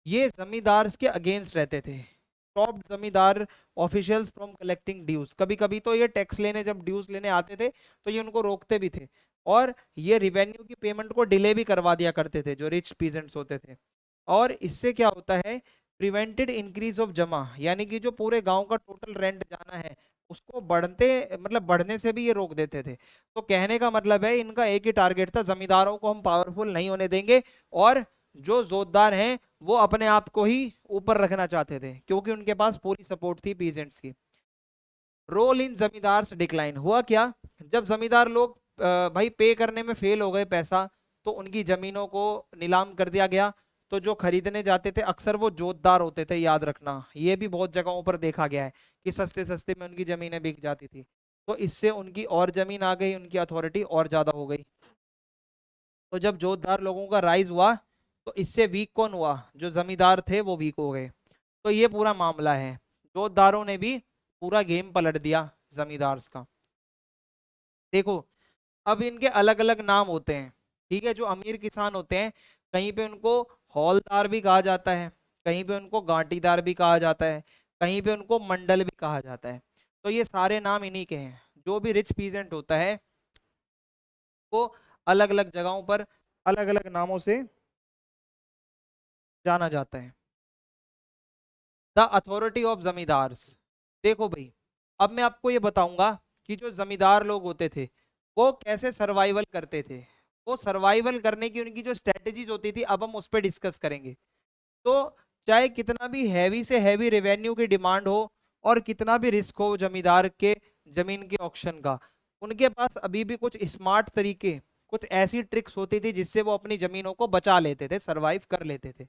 ये जमींदार के अगेंस्ट रहते थे, स्टॉप जमींदार ऑफिशियल्स फ्रॉम कलेक्टिंग ड्यूज। कभी कभी तो ये टैक्स लेने, जब ड्यूज लेने आते थे तो ये उनको रोकते भी थे, और ये रिवेन्यू की पेमेंट को डिले भी करवा दिया करते थे, जो रिच पीजेंट्स होते थे। और इससे क्या होता है, प्रिवेंटेड इंक्रीज ऑफ जमा, यानी कि जो पूरे गांव का टोटल रेंट जाना है उसको बढ़ते, मतलब बढ़ने से भी ये रोक देते थे। तो कहने का मतलब है इनका एक ही टारगेट था, जमींदारों को हम पावरफुल नहीं होने देंगे, और जो जोतदार हैं वो अपने आप को ही ऊपर रखना चाहते थे, क्योंकि उनके पास पूरी सपोर्ट थी पीजेंट्स की। रोल इन जमींदार डिक्लाइन। हुआ क्या, जब जमींदार लोग भाई पे करने में फेल हो गए पैसा, तो उनकी जमीनों को नीलाम कर दिया गया। तो जो खरीदने जाते थे अक्सर वो जोतदार होते थे, याद रखना, ये भी बहुत जगहों पर देखा गया है कि सस्ते सस्ते में उनकी जमीनें बिक जाती थी। तो इससे उनकी और जमीन आ गई, उनकी अथॉरिटी और ज्यादा हो गई। तो जब जोतदार लोगों का राइज हुआ, तो इससे वीक कौन हुआ? जो जमींदार थे वो वीक हो गए। तो ये पूरा मामला है, जोतदारों ने भी पूरा गेम पलट दिया जमींदार का। देखो, अब इनके अलग अलग नाम होते हैं, ठीक है। जो अमीर किसान होते हैं, कहीं पे उनको हौलदार भी कहा जाता है, कहीं पे उनको गांटीदार भी कहा जाता है, कहीं पे उनको मंडल भी कहा जाता है। तो ये सारे नाम इन्हीं के हैं। जो भी रिच पीजेंट होता है वो अलग अलग जगहों पर अलग अलग नामों से जाना जाता है। The authority of zamindars. देखो भाई, अब मैं आपको ये बताऊंगा कि जो जमींदार लोग होते थे वो कैसे सर्वाइवल करते थे। वो सर्वाइवल करने की उनकी जो स्ट्रेटेजीज होती थी, अब हम उस पर डिस्कस करेंगे। तो चाहे कितना भी हैवी से हैवी रेवेन्यू की डिमांड हो और कितना भी रिस्क हो जमींदार के जमीन के ऑक्शन का, उनके पास अभी भी कुछ स्मार्ट तरीके, कुछ ऐसी ट्रिक्स होती थी जिससे वो अपनी जमीनों को बचा लेते थे, सरवाइव कर लेते थे।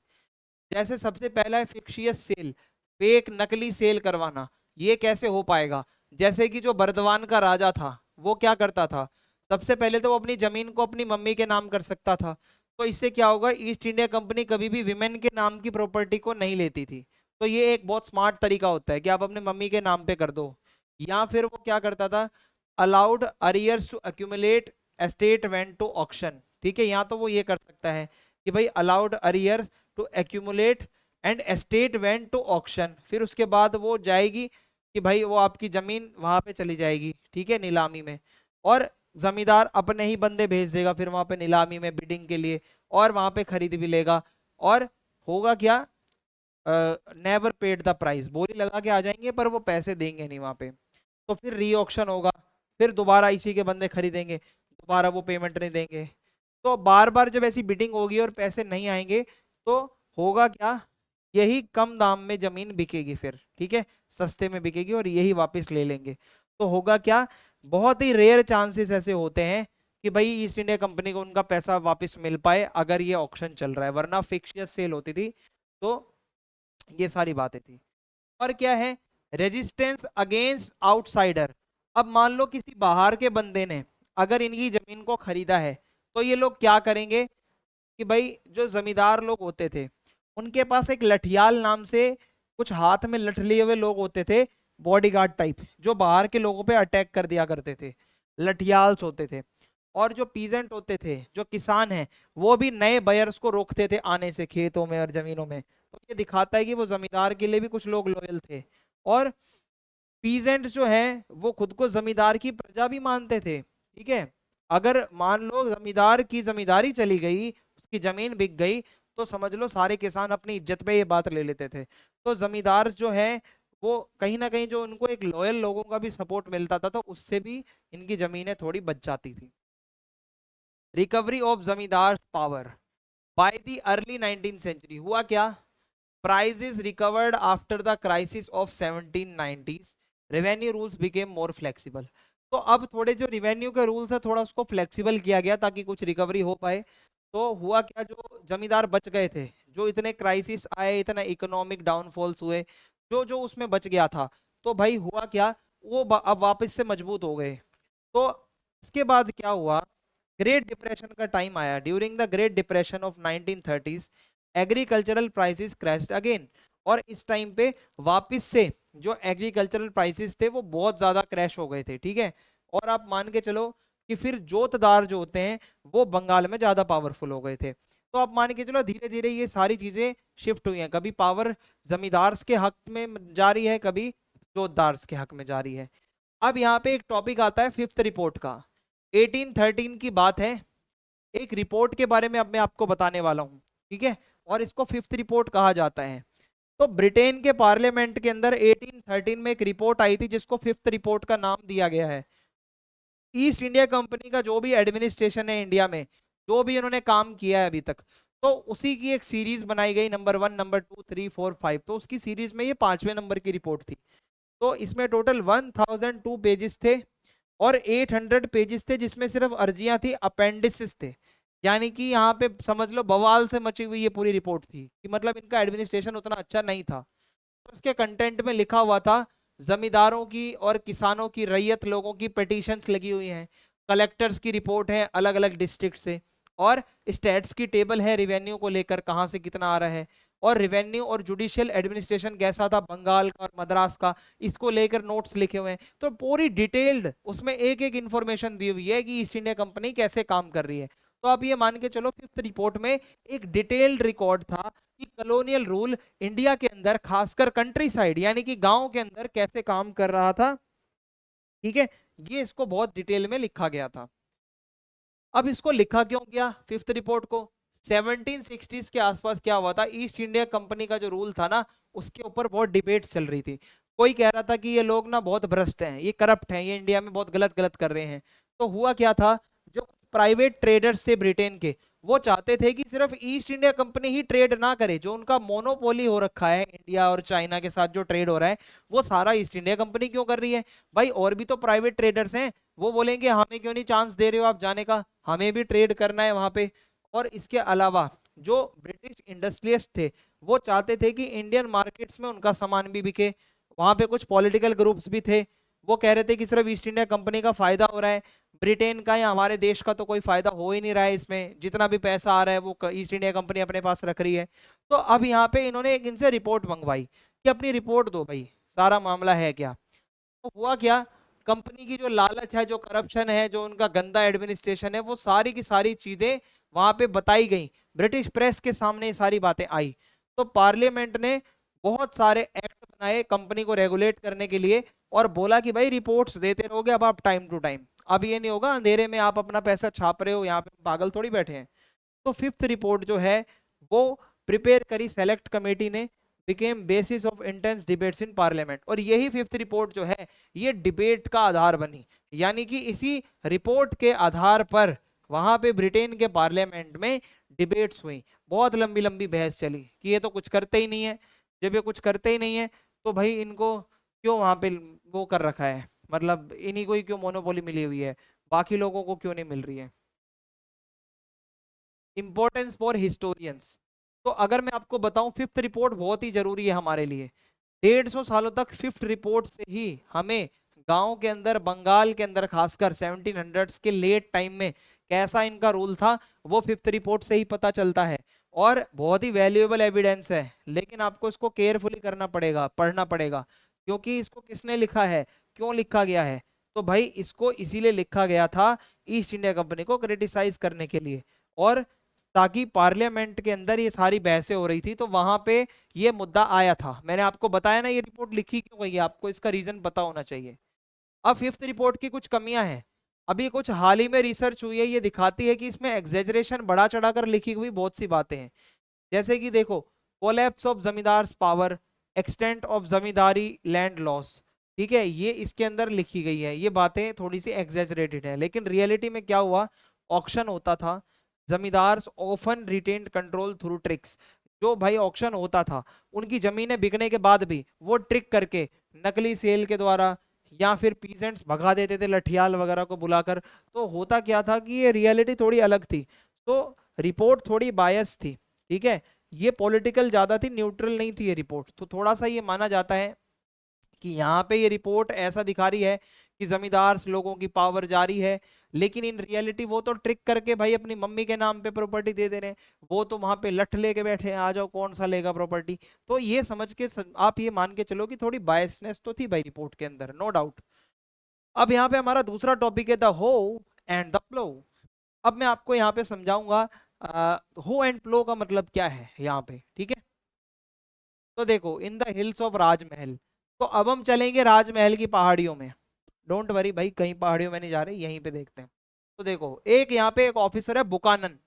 जैसे सबसे पहला है फिक्शियस सेल, फेक नकली सेल करवाना। ये कैसे हो पाएगा? जैसे कि जो बर्दवान का राजा था वो क्या करता था, सबसे पहले तो वो अपनी जमीन को अपनी मम्मी के नाम कर सकता था। तो इससे क्या होगा, ईस्ट इंडिया कंपनी कभी भी विमेन के नाम की प्रॉपर्टी को नहीं लेती थी। तो ये एक बहुत स्मार्ट तरीका होता है कि आप अपने मम्मी के नाम पे कर दो। या फिर वो क्या करता था, allowed arrears to accumulate estate went to auction. ठीक है, यहाँ तो वो ये कर सकता है कि भाई allowed arrears to accumulate and estate went to auction, फिर उसके बाद वो जाएगी कि भाई वो आपकी जमीन वहां पे चली जाएगी, ठीक है, नीलामी में। और जमींदार अपने ही बंदे भेज देगा फिर वहां पे नीलामी में बिडिंग के लिए, और वहां पे खरीद भी लेगा। और होगा क्या, नेवर पेड द प्राइस, बोली लगा के आ जाएंगे पर वो पैसे देंगे नहीं वहां पे। तो फिर री ऑक्शन होगा, फिर दोबारा इसी के बंदे खरीदेंगे, दोबारा वो पेमेंट नहीं देंगे। तो बार बार जब ऐसी बिडिंग होगी और पैसे नहीं आएंगे तो होगा क्या, यही कम दाम में जमीन बिकेगी फिर, ठीक है, सस्ते में बिकेगी और यही वापस ले लेंगे। तो होगा क्या, बहुत ही रेयर चांसेस ऐसे होते हैं कि भाई ईस्ट इंडिया कंपनी को उनका पैसा वापस मिल पाए अगर ये ऑक्शन चल रहा है, वरना फिक्शियस सेल होती थी। तो ये सारी बातें थी। और क्या है, रेजिस्टेंस अगेंस्ट आउटसाइडर। अब मान लो किसी बाहर के बंदे ने अगर इनकी जमीन को खरीदा है, तो ये लोग क्या करेंगे कि भाई जो जमींदार लोग होते थे उनके पास एक लठियाल नाम से कुछ हाथ में लठ लिए हुए लोग होते थे, बॉडीगार्ड टाइप, जो बाहर के लोगों पे अटैक कर दिया करते थे, लठियाल्स होते थे। और जो पीजेंट होते थे, जो किसान हैं, वो भी नए बायर्स को रोकते थे आने से खेतों में और जमीनों में। तो ये दिखाता है कि वो जमींदार के लिए भी कुछ लोग लॉयल थे। और पीजेंट जो है वो खुद को जमींदार की प्रजा भी मानते थे, ठीक है। अगर मान लो जमींदार की जमींदारी चली गई, उसकी जमीन बिक गई, तो समझ लो सारे किसान अपनी इज्जत पे ये बात ले लेते थे। तो जमींदार जो है वो कहीं ना कहीं जो उनको एक लॉयल लोगों का भी सपोर्ट मिलता था, तो उससे भी इनकी जमीनें थोड़ी बच जाती थी। Recovery of zamindar power by the early 19th century. हुआ क्या, prices recovered after the crisis of 1790s, revenue rules became more flexible। तो अब थोड़े जो रिवेन्यू के रूल्स है थोड़ा उसको फ्लेक्सिबल किया गया ताकि कुछ रिकवरी हो पाए। तो हुआ क्या, जो जमींदार बच गए थे, जो इतने क्राइसिस आए, इतने इकोनॉमिक डाउनफॉल्स हुए, जो जो उसमें बच गया था, तो भाई हुआ क्या, वो अब वापस से मजबूत हो गए। तो इसके बाद क्या हुआ, ग्रेट डिप्रेशन का टाइम आया। During the great depression of 1930s agricultural prices crashed again. और इस टाइम पे वापस से जो एग्रीकल्चरल प्राइसेस थे वो बहुत ज्यादा क्रैश हो गए थे, ठीक है। और आप मान के चलो कि फिर जोतदार जो होते हैं वो बंगाल में ज्यादा पावरफुल हो गए थे। तो आप मान के चलो धीरे धीरे ये सारी चीजें शिफ्ट हुई हैं, कभी पावर जमींदार के हक में जा रही है, कभी जोतदार के हक में जा रही है। अब यहाँ पे एक टॉपिक आता है फिफ्थ रिपोर्ट का। 1813 की बात है, एक रिपोर्ट के बारे में अब मैं आपको बताने वाला हूँ, ठीक है। और इसको फिफ्थ रिपोर्ट कहा जाता है। तो ब्रिटेन के पार्लियामेंट के अंदर 1813 में एक रिपोर्ट आई थी जिसको फिफ्थ रिपोर्ट का नाम दिया गया है। ईस्ट इंडिया कंपनी का जो भी एडमिनिस्ट्रेशन है इंडिया में, जो भी उन्होंने काम किया है अभी तक, तो उसी की एक सीरीज बनाई गई, नंबर 1, नंबर 2, 3, 4, 5। तो उसकी सीरीज में ये 5वें नंबर की रिपोर्ट थी। तो इसमें टोटल 1002 पेजेस थे और 800 पेजेस थे जिसमें सिर्फ अर्जियां थी, अपेंडिसेस थे। यानी कि यहाँ पे समझ लो बवाल से मची हुई ये पूरी रिपोर्ट थी कि मतलब इनका एडमिनिस्ट्रेशन उतना अच्छा नहीं था। तो उसके कंटेंट में लिखा हुआ था, जमींदारों की और किसानों की, रैयत लोगों की पिटीशंस लगी हुई हैं, कलेक्टर्स की रिपोर्ट है अलग अलग डिस्ट्रिक्ट से, और स्टेट्स की टेबल है रिवेन्यू को लेकर कहाँ से कितना आ रहा है, और रिवेन्यू और जुडिशियल एडमिनिस्ट्रेशन कैसा था बंगाल का और मद्रास का, इसको लेकर नोट्स लिखे हुए हैं। तो पूरी डिटेल्ड उसमें एक एक इंफॉर्मेशन दी हुई है कि ईस्ट इंडिया कंपनी कैसे काम कर रही है। तो आप ये मान के चलो फिफ्थ रिपोर्ट में एक डिटेल्ड रिकॉर्ड था कि कॉलोनियल रूल इंडिया के अंदर खासकर कंट्री साइड यानी कि गांव के अंदर कैसे काम कर रहा था, ठीक है। ये इसको बहुत डिटेल में लिखा गया था। अब इसको लिखा क्यों गया फिफ्थ रिपोर्ट को, 1760s के आसपास क्या हुआ था, ईस्ट इंडिया कंपनी का जो रूल था ना, उसके ऊपर बहुत डिबेट चल रही थी। कोई कह रहा था कि ये लोग ना बहुत भ्रष्ट हैं, ये करप्ट हैं, ये इंडिया में बहुत गलत गलत कर रहे हैं। तो हुआ क्या था, जो प्राइवेट ट्रेडर्स थे ब्रिटेन के, वो चाहते थे कि सिर्फ ईस्ट इंडिया कंपनी ही ट्रेड ना करे, जो उनका मोनोपोली हो रखा है इंडिया और चाइना के साथ जो ट्रेड हो रहा है, वो सारा ईस्ट इंडिया कंपनी क्यों कर रही है भाई, और भी तो प्राइवेट ट्रेडर्स हैं, वो बोलेंगे हमें क्यों नहीं चांस दे रहे हो आप जाने का, हमें भी ट्रेड करना है वहां पे। और इसके अलावा जो ब्रिटिश इंडस्ट्रियलिस्ट थे, वो चाहते थे कि इंडियन मार्केट्स में उनका सामान भी बिके। वहां पे कुछ पॉलिटिकल ग्रुप्स भी थे, वो कह रहे थे कि सिर्फ ईस्ट इंडिया कंपनी का फायदा हो रहा है, ब्रिटेन का या हमारे देश का तो कोई फायदा हो ही नहीं रहा है, इसमें जितना भी पैसा आ रहा है वो ईस्ट इंडिया कंपनी अपने पास रख रही है। तो अब यहाँ पे इन्होंने एक इनसे रिपोर्ट मंगवाई कि अपनी रिपोर्ट दो भाई, सारा मामला है क्या। तो हुआ क्या, कंपनी की जो लालच है, जो करप्शन है, जो उनका गंदा एडमिनिस्ट्रेशन है, वो सारी की सारी चीजें वहां पे बताई गई, ब्रिटिश प्रेस के सामने ये सारी बातें आई। तो पार्लियामेंट ने बहुत सारे एक्ट बनाए कंपनी को रेगुलेट करने के लिए, और बोला कि भाई रिपोर्ट्स देते रहोगे अब आप टाइम टू टाइम, अब ये नहीं होगा अंधेरे में आप अपना पैसा छाप रहे हो, यहाँ पे पागल थोड़ी बैठे हैं। तो फिफ्थ रिपोर्ट जो है वो प्रिपेयर करी सेलेक्ट कमेटी ने, became basis of intense debates in parliament, और यही फिफ्थ रिपोर्ट जो है ये डिबेट का आधार बनी। यानी कि इसी रिपोर्ट के आधार पर वहां पे ब्रिटेन के पार्लियामेंट में डिबेट्स हुई, बहुत लंबी लंबी बहस चली कि ये तो कुछ करते ही नहीं है, जब ये कुछ करते ही नहीं है तो भाई इनको क्यों वहां पे वो कर रखा है, मतलब इन्हीं को ही क्यों मोनोपोली मिली हुई है, बाकी लोगों को क्यों नहीं मिल रही है। इंपॉर्टेंस फॉर हिस्टोरियंस, तो अगर मैं आपको बताऊं फिफ्थ रिपोर्ट बहुत ही जरूरी है हमारे लिए। 150 सालों तक फिफ्थ रिपोर्ट से ही हमें गांव के अंदर, बंगाल के अंदर खासकर 1700s के लेट टाइम में कैसा इनका रूल था, वो फिफ्थ रिपोर्ट से ही पता चलता है। और बहुत ही वैल्यूएबल एविडेंस है, लेकिन आपको इसको केयरफुली करना पड़ेगा, पढ़ना पड़ेगा, क्योंकि इसको किसने लिखा है, क्यों लिखा गया है। तो भाई इसको इसीलिए लिखा गया था ईस्ट इंडिया कंपनी को क्रिटिसाइज करने के लिए, और ताकि पार्लियामेंट के अंदर ये सारी बहसें हो रही थी तो वहां पे ये मुद्दा आया था। मैंने आपको बताया ना ये रिपोर्ट लिखी क्यों गई है, आपको इसका रीजन पता होना चाहिए। अब फिफ्थ रिपोर्ट की कुछ कमियां हैं, अभी कुछ हाल ही में रिसर्च हुई है, ये दिखाती है कि इसमें एग्जेजरेशन बढ़ा चढ़ाकर लिखी हुई बहुत सी बातें हैं। जैसे कि देखो, collapse of zamindars power, extent of zamindari land loss, ठीक है, ये इसके अंदर लिखी गई है, ये बातें थोड़ी सी एग्जेजरेटेड है, लेकिन रियलिटी में क्या हुआ, ऑक्शन होता था, zamindars often retained control through tricks, जो भाई ऑक्शन होता था उनकी जमीनें बिकने के बाद भी वो ट्रिक करके, नकली सेल के द्वारा, या फिर पीजेंट्स भगा देते थे लठियाल वगैरह को बुलाकर। तो होता क्या था कि ये रियलिटी थोड़ी अलग थी, तो रिपोर्ट थोड़ी बायस थी, ठीक है, ये पॉलिटिकल ज्यादा थी, न्यूट्रल नहीं थी ये रिपोर्ट। तो थोड़ा सा ये माना जाता है कि यहाँ पे ये रिपोर्ट ऐसा दिखा रही है कि जमींदार लोगों की पावर जारी है, लेकिन इन रियलिटी वो तो ट्रिक करके भाई अपनी मम्मी के नाम पे प्रॉपर्टी दे दे रहे हैं, वो तो वहां पे लठ लेके बैठे हैं, आ जाओ कौन सा लेगा प्रॉपर्टी। तो ये समझ के आप ये मान के चलो कि थोड़ी बायसनेस तो थी भाई रिपोर्ट के अंदर, नो डाउट। अब यहाँ पे हमारा दूसरा टॉपिक है द हो एंड द प्लो। अब मैं आपको यहाँ पे समझाऊंगा हो एंड प्लो का मतलब क्या है यहाँ पे, ठीक है। तो देखो, इन द हिल्स ऑफ राजमहल, तो अब हम चलेंगे राजमहल की पहाड़ियों में, डोंट वरी भाई कहीं पहाड़ियों में नहीं जा रहे, यहीं पे देखते हैं। तो देखो, एक यहाँ पे एक ऑफिसर है बुकानन।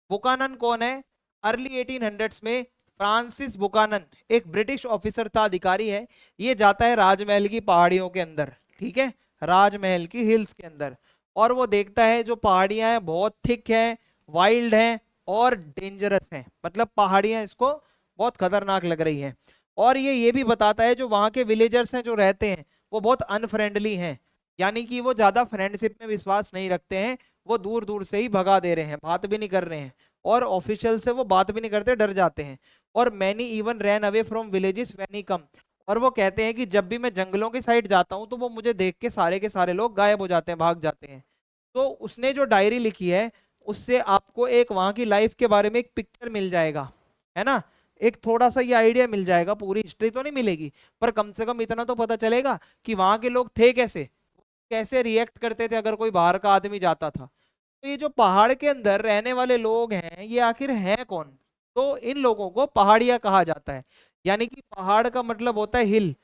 बुकानन कौन है, अर्ली 1800s में फ्रांसिस बुकानन एक ब्रिटिश ऑफिसर था, अधिकारी है, ये जाता है राजमहल की पहाड़ियों के अंदर, ठीक है, राजमहल की हिल्स के अंदर, और वो देखता है जो पहाड़ियां हैं बहुत थिक हैं, वाइल्ड हैं और डेंजरस हैं, मतलब पहाड़ियां इसको बहुत खतरनाक लग रही हैं। और ये भी बताता है जो वहां के विलेजर्स हैं जो रहते हैं वो बहुत अनफ्रेंडली हैं, यानी कि वो ज्यादा फ्रेंडशिप में विश्वास नहीं रखते हैं, वो दूर दूर से ही भगा दे रहे हैं, बात भी नहीं कर रहे हैं, और ऑफिशियल से वो बात भी नहीं करते, डर जाते हैं। और many even ran away from villages when he come, और वो कहते हैं कि जब भी मैं जंगलों की साइड जाता हूँ तो वो मुझे देख के सारे लोग गायब हो जाते हैं, भाग जाते हैं। तो उसने जो डायरी लिखी है उससे आपको एक वहां की लाइफ के बारे में एक पिक्चर मिल जाएगा, है ना, एक थोड़ा सा ये आइडिया मिल जाएगा, पूरी हिस्ट्री तो नहीं मिलेगी पर कम से कम इतना तो पता चलेगा कि वहां के लोग थे कैसे, कैसे रिएक्ट करते थे अगर कोई बाहर का आदमी जाता था। तो ये जो पहाड़ के अंदर रहने वाले लोग हैं ये आखिर हैं कौन, तो इन लोगों को पहाड़िया कहा जाता है। यानी कि पहाड़ का मतलब होता है हिल,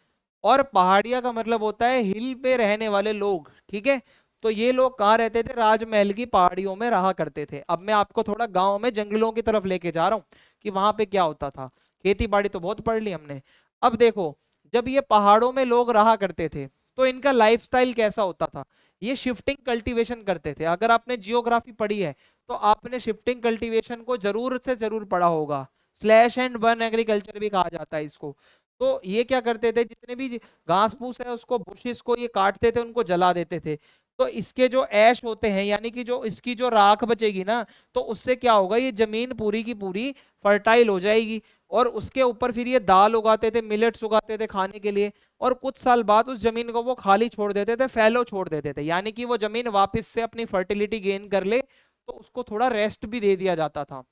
और पहाड़िया का मतलब होता है हिल पे रहने वाले लोग, ठीक है। तो ये लोग कहाँ रहते थे? राजमहल की पहाड़ियों में रहा करते थे। अब मैं आपको थोड़ा गांव में जंगलों की तरफ लेके जा रहा हूँ कि वहां पे क्या होता था। खेती बाड़ी तो बहुत पढ़ ली हमने। अब देखो, जब ये पहाड़ों में लोग रहा करते थे तो इनका लाइफस्टाइल कैसा होता था? ये शिफ्टिंग कल्टीवेशन करते थे। अगर आपने जियोग्राफी पढ़ी है तो आपने शिफ्टिंग कल्टीवेशन को जरूर से जरूर पढ़ा होगा। स्लैश एंड बर्न एग्रीकल्चर भी कहा जाता है इसको। तो ये क्या करते थे, जितने भी घास फूस है उसको, बुशिस को ये काटते थे, उनको जला देते थे। तो इसके जो ऐश होते हैं, यानी कि जो इसकी जो राख बचेगी ना, तो उससे क्या होगा, ये जमीन पूरी की पूरी फर्टाइल हो जाएगी। और उसके ऊपर फिर ये दाल उगाते थे, मिलेट्स उगाते थे खाने के लिए। और कुछ साल बाद उस जमीन को वो खाली छोड़ देते थे, फैलो छोड़ देते थे, यानी कि वो जमीन वापस से अपनी फर्टिलिटी गेन कर ले, तो उसको थोड़ा रेस्ट भी दे दिया जाता था।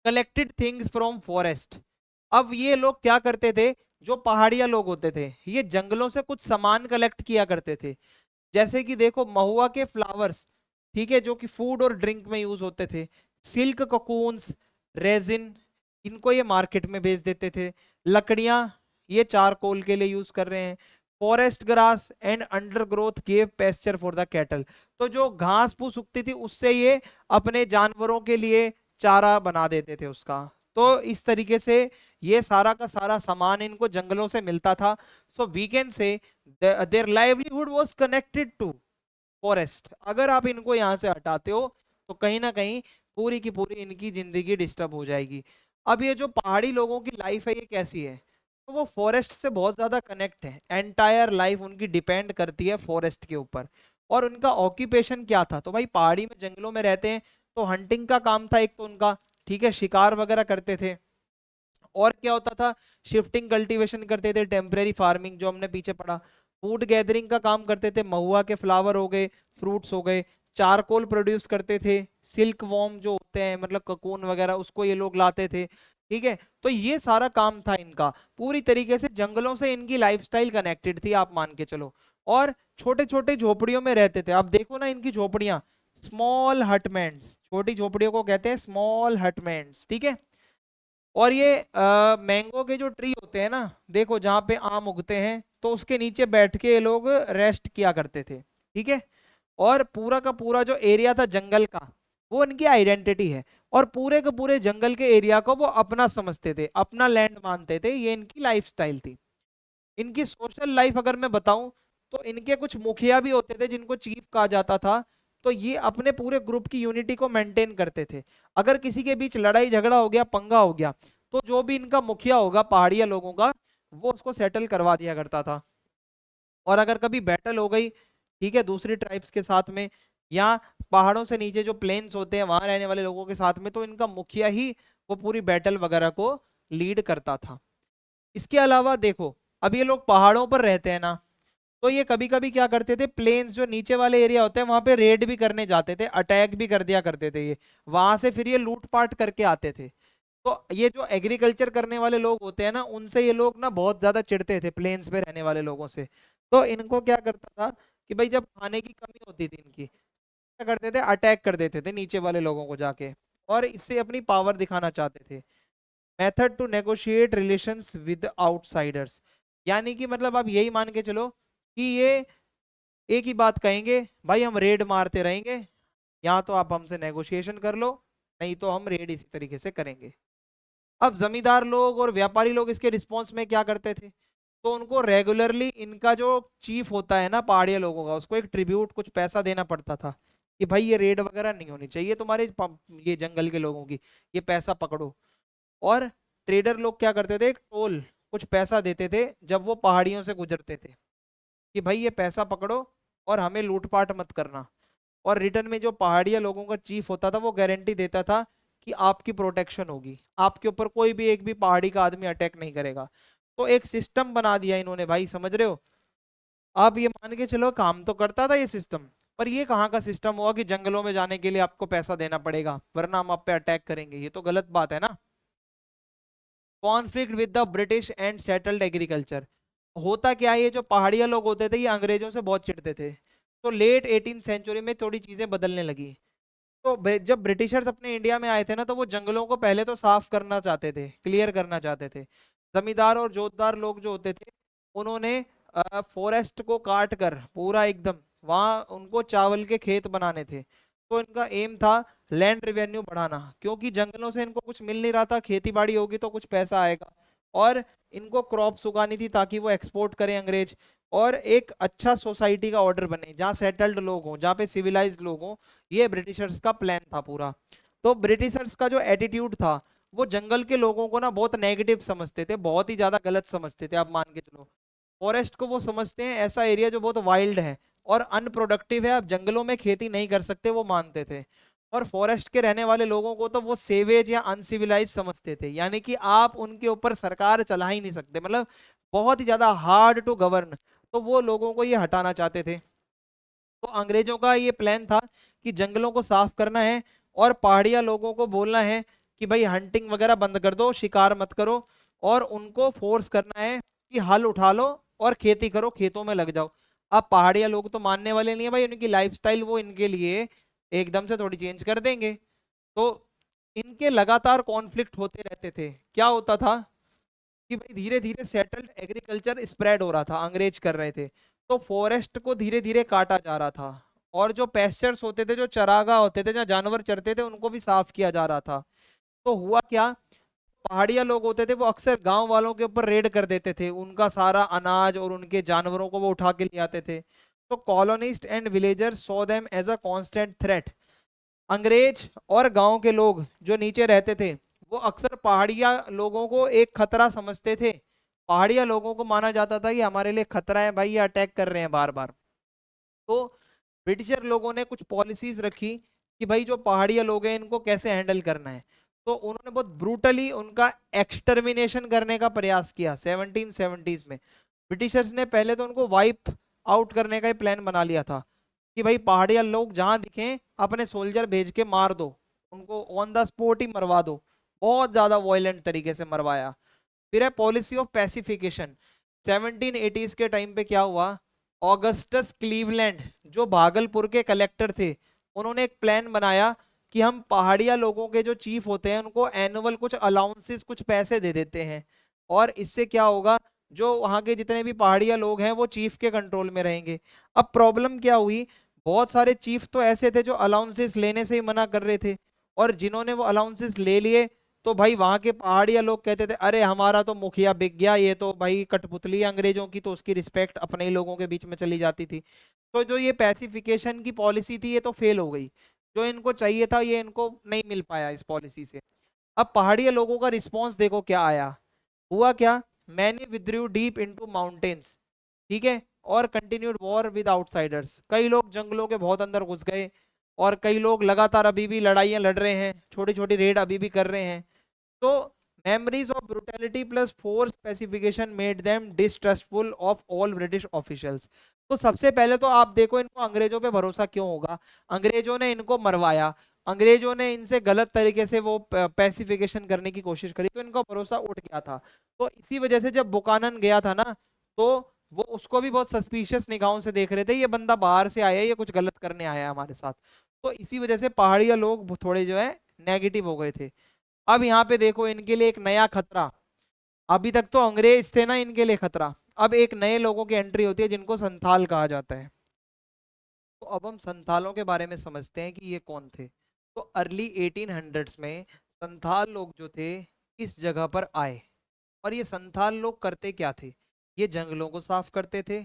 Collected things from forest. अब ये लोग क्या करते थे, जो पहाड़िया लोग होते थे ये जंगलों से कुछ सामान कलेक्ट किया करते थे। जैसे कि देखो, महुआ के फ्लावर्स, ठीक है, जो कि फूड और ड्रिंक में यूज होते थे। सिल्क ककून्स, रेजिन, इनको ये मार्केट में बेच देते थे। लकड़ियां, ये चारकोल के लिए यूज कर रहे हैं। Forest grass and undergrowth gave pasture for the cattle. तो जो घास फूस उगती थी उससे ये अपने जानवरों के लिए चारा बना देते थे उसका। तो इस तरीके से ये सारा का सारा सामान इनको जंगलों से मिलता था। So we can say their livelihood was connected to forest. अगर आप इनको यहाँ से हटाते हो तो कहीं ना कहीं पूरी की पूरी इनकी जिंदगी डिस्टर्ब हो जाएगी। अब ये जो पहाड़ी लोगों की लाइफ है ये कैसी है, तो वो फॉरेस्ट से बहुत ज्यादा कनेक्ट है। एंटायर लाइफ उनकी डिपेंड करती है फॉरेस्ट के ऊपर। और उनका ऑक्यूपेशन क्या था, तो भाई पहाड़ी में जंगलों में रहते हैं तो हंटिंग का काम था एक तो उनका, ठीक है, शिकार वगैरह करते थे। और क्या होता था, शिफ्टिंग कल्टीवेशन करते थे, टेम्परेरी फार्मिंग जो हमने पीछे पढ़ा। फूड गैदरिंग का काम करते थे, महुआ के फ्लावर हो गए, फ्रूट्स हो गए। चारकोल प्रोड्यूस करते थे। सिल्क वॉर्म जो होते हैं, मतलब ककून वगैरह, उसको ये लोग लाते थे। ठीक है, तो ये सारा काम था इनका। पूरी तरीके से जंगलों से इनकी लाइफस्टाइल कनेक्टेड थी, आप मान के चलो। और छोटे छोटे झोपड़ियों में रहते थे। अब देखो ना इनकी झोपड़ियां, स्मॉल हटमेंट्स, छोटी झोपड़ियों को कहते हैं स्मॉल हटमेंट्स, ठीक है। और ये मैंगो के जो ट्री होते हैं ना, देखो जहाँ पे आम उगते हैं, तो उसके नीचे बैठ के ये लोग रेस्ट किया करते थे, ठीक है। और पूरा का पूरा जो एरिया था जंगल का, वो इनकी आइडेंटिटी है। और पूरे के पूरे जंगल के एरिया को वो अपना समझते थे, अपना लैंड मानते थे। ये इनकी लाइफस्टाइल थी। इनकी सोशल लाइफ अगर मैं बताऊं, तो इनके कुछ मुखिया भी होते थे जिनको चीफ कहा जाता था। तो ये अपने पूरे ग्रुप की यूनिटी को मेंटेन करते थे। अगर किसी के बीच लड़ाई झगड़ा हो गया, पंगा हो गया, तो जो भी इनका मुखिया होगा पहाड़िया लोगों का, वो उसको सेटल करवा दिया करता था। और अगर कभी बैटल हो गई, ठीक है, दूसरी ट्राइब्स के साथ में, या पहाड़ों से नीचे जो प्लेन्स होते हैं वहां रहने वाले लोगों के साथ में, तो इनका मुखिया ही वो पूरी बैटल वगैरह को लीड करता था। इसके अलावा देखो, अब ये लोग पहाड़ों पर रहते हैं ना, तो ये कभी कभी क्या करते थे, प्लेन्स जो नीचे वाले एरिया होते हैं वहां पे रेड भी करने जाते थे, अटैक भी कर दिया करते थे ये। वहां से फिर ये लूटपाट करके आते थे। तो ये जो एग्रीकल्चर करने वाले लोग होते हैं ना, उनसे ये लोग ना बहुत ज्यादा चिढ़ते थे, प्लेन्स पे रहने वाले लोगों से। तो इनको क्या करता था कि भाई जब खाने की कमी होती थी इनकी, क्या करते थे, अटैक कर देते थे नीचे वाले लोगों को जाके, और इससे अपनी पावर दिखाना चाहते थे। Method to negotiate relations with outsiders, यानी कि मतलब आप यही मान के चलो कि ये एक ही बात कहेंगे, भाई हम रेड मारते रहेंगे, या तो आप हमसे नेगोशिएशन कर लो, नहीं तो हम रेड इसी तरीके से करेंगे। अब जमींदार लोग और व्यापारी लोग इसके रिस्पॉन्स में क्या करते थे, तो उनको रेगुलरली इनका जो चीफ होता है ना पहाड़िया लोगों का, उसको एक ट्रिब्यूट, कुछ पैसा देना पड़ता था कि भाई ये रेड वगैरह नहीं होनी चाहिए तुम्हारे ये जंगल के लोगों की, ये पैसा पकड़ो। और ट्रेडर लोग क्या करते थे, एक टोल, कुछ पैसा देते थे जब वो पहाड़ियों से गुजरते थे, कि भाई ये पैसा पकड़ो और हमें लूटपाट मत करना। और रिटर्न में जो पहाड़िया लोगों का चीफ होता था वो गारंटी देता था कि आपकी प्रोटेक्शन होगी, आपके ऊपर कोई भी एक भी पहाड़ी का आदमी अटैक नहीं करेगा। तो एक सिस्टम बना दिया इन्होंने भाई, समझ रहे हो। आप ये मान के चलो काम तो करता था ये सिस्टम, पर ये कहाँ का सिस्टम हुआ कि जंगलों में जाने के लिए आपको पैसा देना पड़ेगा वरना हम आप पे अटैक करेंगे, ये तो गलत बात है ना। Conflict with the British and settled agriculture. होता क्या है, ये जो पहाड़िया लोग होते थे ये अंग्रेजों से बहुत चिढ़ते थे। तो लेट 18th सेंचुरी में थोड़ी चीजें बदलने लगी। तो जब ब्रिटिशर्स अपने इंडिया में आए थे ना, तो वो जंगलों को पहले तो साफ करना चाहते थे, क्लियर करना चाहते थे। जमींदार और जोतदार लोग जो होते थे, उन्होंने फॉरेस्ट को काट कर पूरा एकदम वहाँ उनको चावल के खेत बनाने थे। तो इनका एम था लैंड रेवेन्यू बढ़ाना, क्योंकि जंगलों से इनको कुछ मिल नहीं रहा था, खेती बाड़ी होगी तो कुछ पैसा आएगा। और इनको क्रॉप्स उगानी थी ताकि वो एक्सपोर्ट करें अंग्रेज, और एक अच्छा सोसाइटी का ऑर्डर बने जहाँ सेटल्ड लोग हों, जहाँ पे सिविलाइज्ड लोग हों। ये ब्रिटिशर्स का प्लान था पूरा। तो ब्रिटिशर्स का जो एटीट्यूड था, वो जंगल के लोगों को ना बहुत नेगेटिव समझते थे, बहुत ही ज्यादा गलत समझते थे। आप मान के चलो, फॉरेस्ट को वो समझते हैं ऐसा एरिया जो बहुत वाइल्ड है और अनप्रोडक्टिव है, आप जंगलों में खेती नहीं कर सकते, वो मानते थे। और फॉरेस्ट के रहने वाले लोगों को तो वो सेवेज या अनसिविलाइज समझते थे, यानी कि आप उनके ऊपर सरकार चला ही नहीं सकते, मतलब बहुत ही ज्यादा हार्ड टू गवर्न। तो वो लोगों को ये हटाना चाहते थे। तो अंग्रेजों का ये प्लान था कि जंगलों को साफ करना है और पहाड़िया लोगों को बोलना है कि भाई हंटिंग वगैरह बंद कर दो, शिकार मत करो, और उनको फोर्स करना है कि हल उठा लो और खेती करो, खेतों में लग जाओ। अब पहाड़िया लोग तो मानने वाले नहीं है भाई, उनकी लाइफस्टाइल वो इनके लिए एकदम से थोड़ी चेंज कर देंगे। तो इनके लगातार कॉन्फ्लिक्ट होते रहते थे। क्या होता था कि भाई धीरे धीरे सेटल्ड एग्रीकल्चर स्प्रेड हो रहा था, अंग्रेज कर रहे थे, तो फॉरेस्ट को धीरे धीरे काटा जा रहा था। और जो पेस्चर्स होते थे, जो चरागाह होते थे, जहाँ जानवर चरते थे, उनको भी साफ किया जा रहा था। तो हुआ क्या, पहाड़िया लोग होते थे वो अक्सर गांव वालों के ऊपर रेड कर देते थे, उनका सारा अनाज और उनके जानवरों को वो उठा के ले आते थे। तो colonist and villagers saw them as a constant threat. अंग्रेज और गांव के लोग जो नीचे रहते थे, वो अक्सर पहाड़िया लोगों को एक खतरा समझते थे। पहाड़िया लोगों को माना जाता था कि हमारे लिए खतरा है भाई, ये अटैक कर रहे हैं बार बार। तो ब्रिटिशर लोगों ने कुछ पॉलिसीज रखी कि भाई जो पहाड़िया लोग हैं इनको कैसे हैंडल करना है। तो उन्होंने बहुत ब्रूटली उनका एक्सटर्मिनेशन करने का प्रयास किया 1770s में। ब्रिटिशर्स ने पहले तो उनको वाइप आउट करने का ही प्लान बना लिया था कि भाई पहाड़िया लोग जहां दिखें अपने सोल्जर भेज के मार दो, उनको ऑन द स्पॉट ही मरवा दो। बहुत ज्यादा वॉयलेंट तरीके से मरवाया। फिर है पॉलिसी ऑफ पैसिफिकेशन। 1780s के टाइम पे क्या हुआ, ऑगस्टस क्लीवलैंड जो भागलपुर के कलेक्टर थे, उन्होंने एक प्लान बनाया कि हम पहाड़िया लोगों के जो चीफ होते हैं उनको एनुअल कुछ अलाउंसेस, कुछ पैसे दे देते हैं, और इससे क्या होगा, जो वहां के जितने भी पहाड़िया लोग हैं वो चीफ के कंट्रोल में रहेंगे। अब प्रॉब्लम क्या हुई, बहुत सारे चीफ तो ऐसे थे जो अलाउंसेस लेने से ही मना कर रहे थे, और जिन्होंने वो अलाउंसेस ले लिए, तो भाई वहां के पहाड़िया लोग कहते थे अरे हमारा तो मुखिया बिक गया, ये तो भाई कठपुतली है अंग्रेजों की, तो उसकी रिस्पेक्ट अपने ही लोगों के बीच में चली जाती थी। तो जो ये पैसिफिकेशन की पॉलिसी थी, ये तो फेल हो गई। जो इनको चाहिए था ये इनको नहीं मिल पाया इस पॉलिसी से। अब पहाड़िया लोगों का रिस्पॉन्स देखो क्या आया। हुआ क्या, मैनी विद्रू डीप इनटू माउंटेन्स, ठीक है, और कंटिन्यूड वॉर विद आउटसाइडर्स। कई लोग जंगलों के बहुत अंदर घुस गए, और कई लोग लगातार अभी भी लड़ाइयां लड़ रहे हैं, छोटी छोटी रेड अभी भी कर रहे हैं। तो memories of brutality plus force specification made them distrustful of all British officials। तो सबसे पहले तो आप देखो इनको अंग्रेजों पे भरोसा क्यों होगा, अंग्रेजों ने इनको मरवाया, अंग्रेजों ने इनसे गलत तरीके से वो पैसिफिकेशन करने की कोशिश करी, तो इनका भरोसा उठ गया था। तो इसी वजह से जब बुकानन गया था ना, तो वो उसको भी बहुत सस्पिशियस निगाहों से देख रहे थे, ये बंदा बाहर से आया है, ये कुछ गलत करने आया है हमारे साथ। तो इसी वजह से पहाड़िया लोग थोड़े जो है नेगेटिव हो गए थे। अब यहाँ पे देखो इनके लिए एक नया खतरा, अभी तक तो अंग्रेज थे ना इनके लिए खतरा, अब एक नए लोगों की एंट्री होती है जिनको संथाल कहा जाता है। तो अब हम संथालों के बारे में समझते हैं कि ये कौन थे। तो अर्ली 1800s में संथाल लोग जो थे इस जगह पर आए। और ये संथाल लोग करते क्या थे, ये जंगलों को साफ करते थे,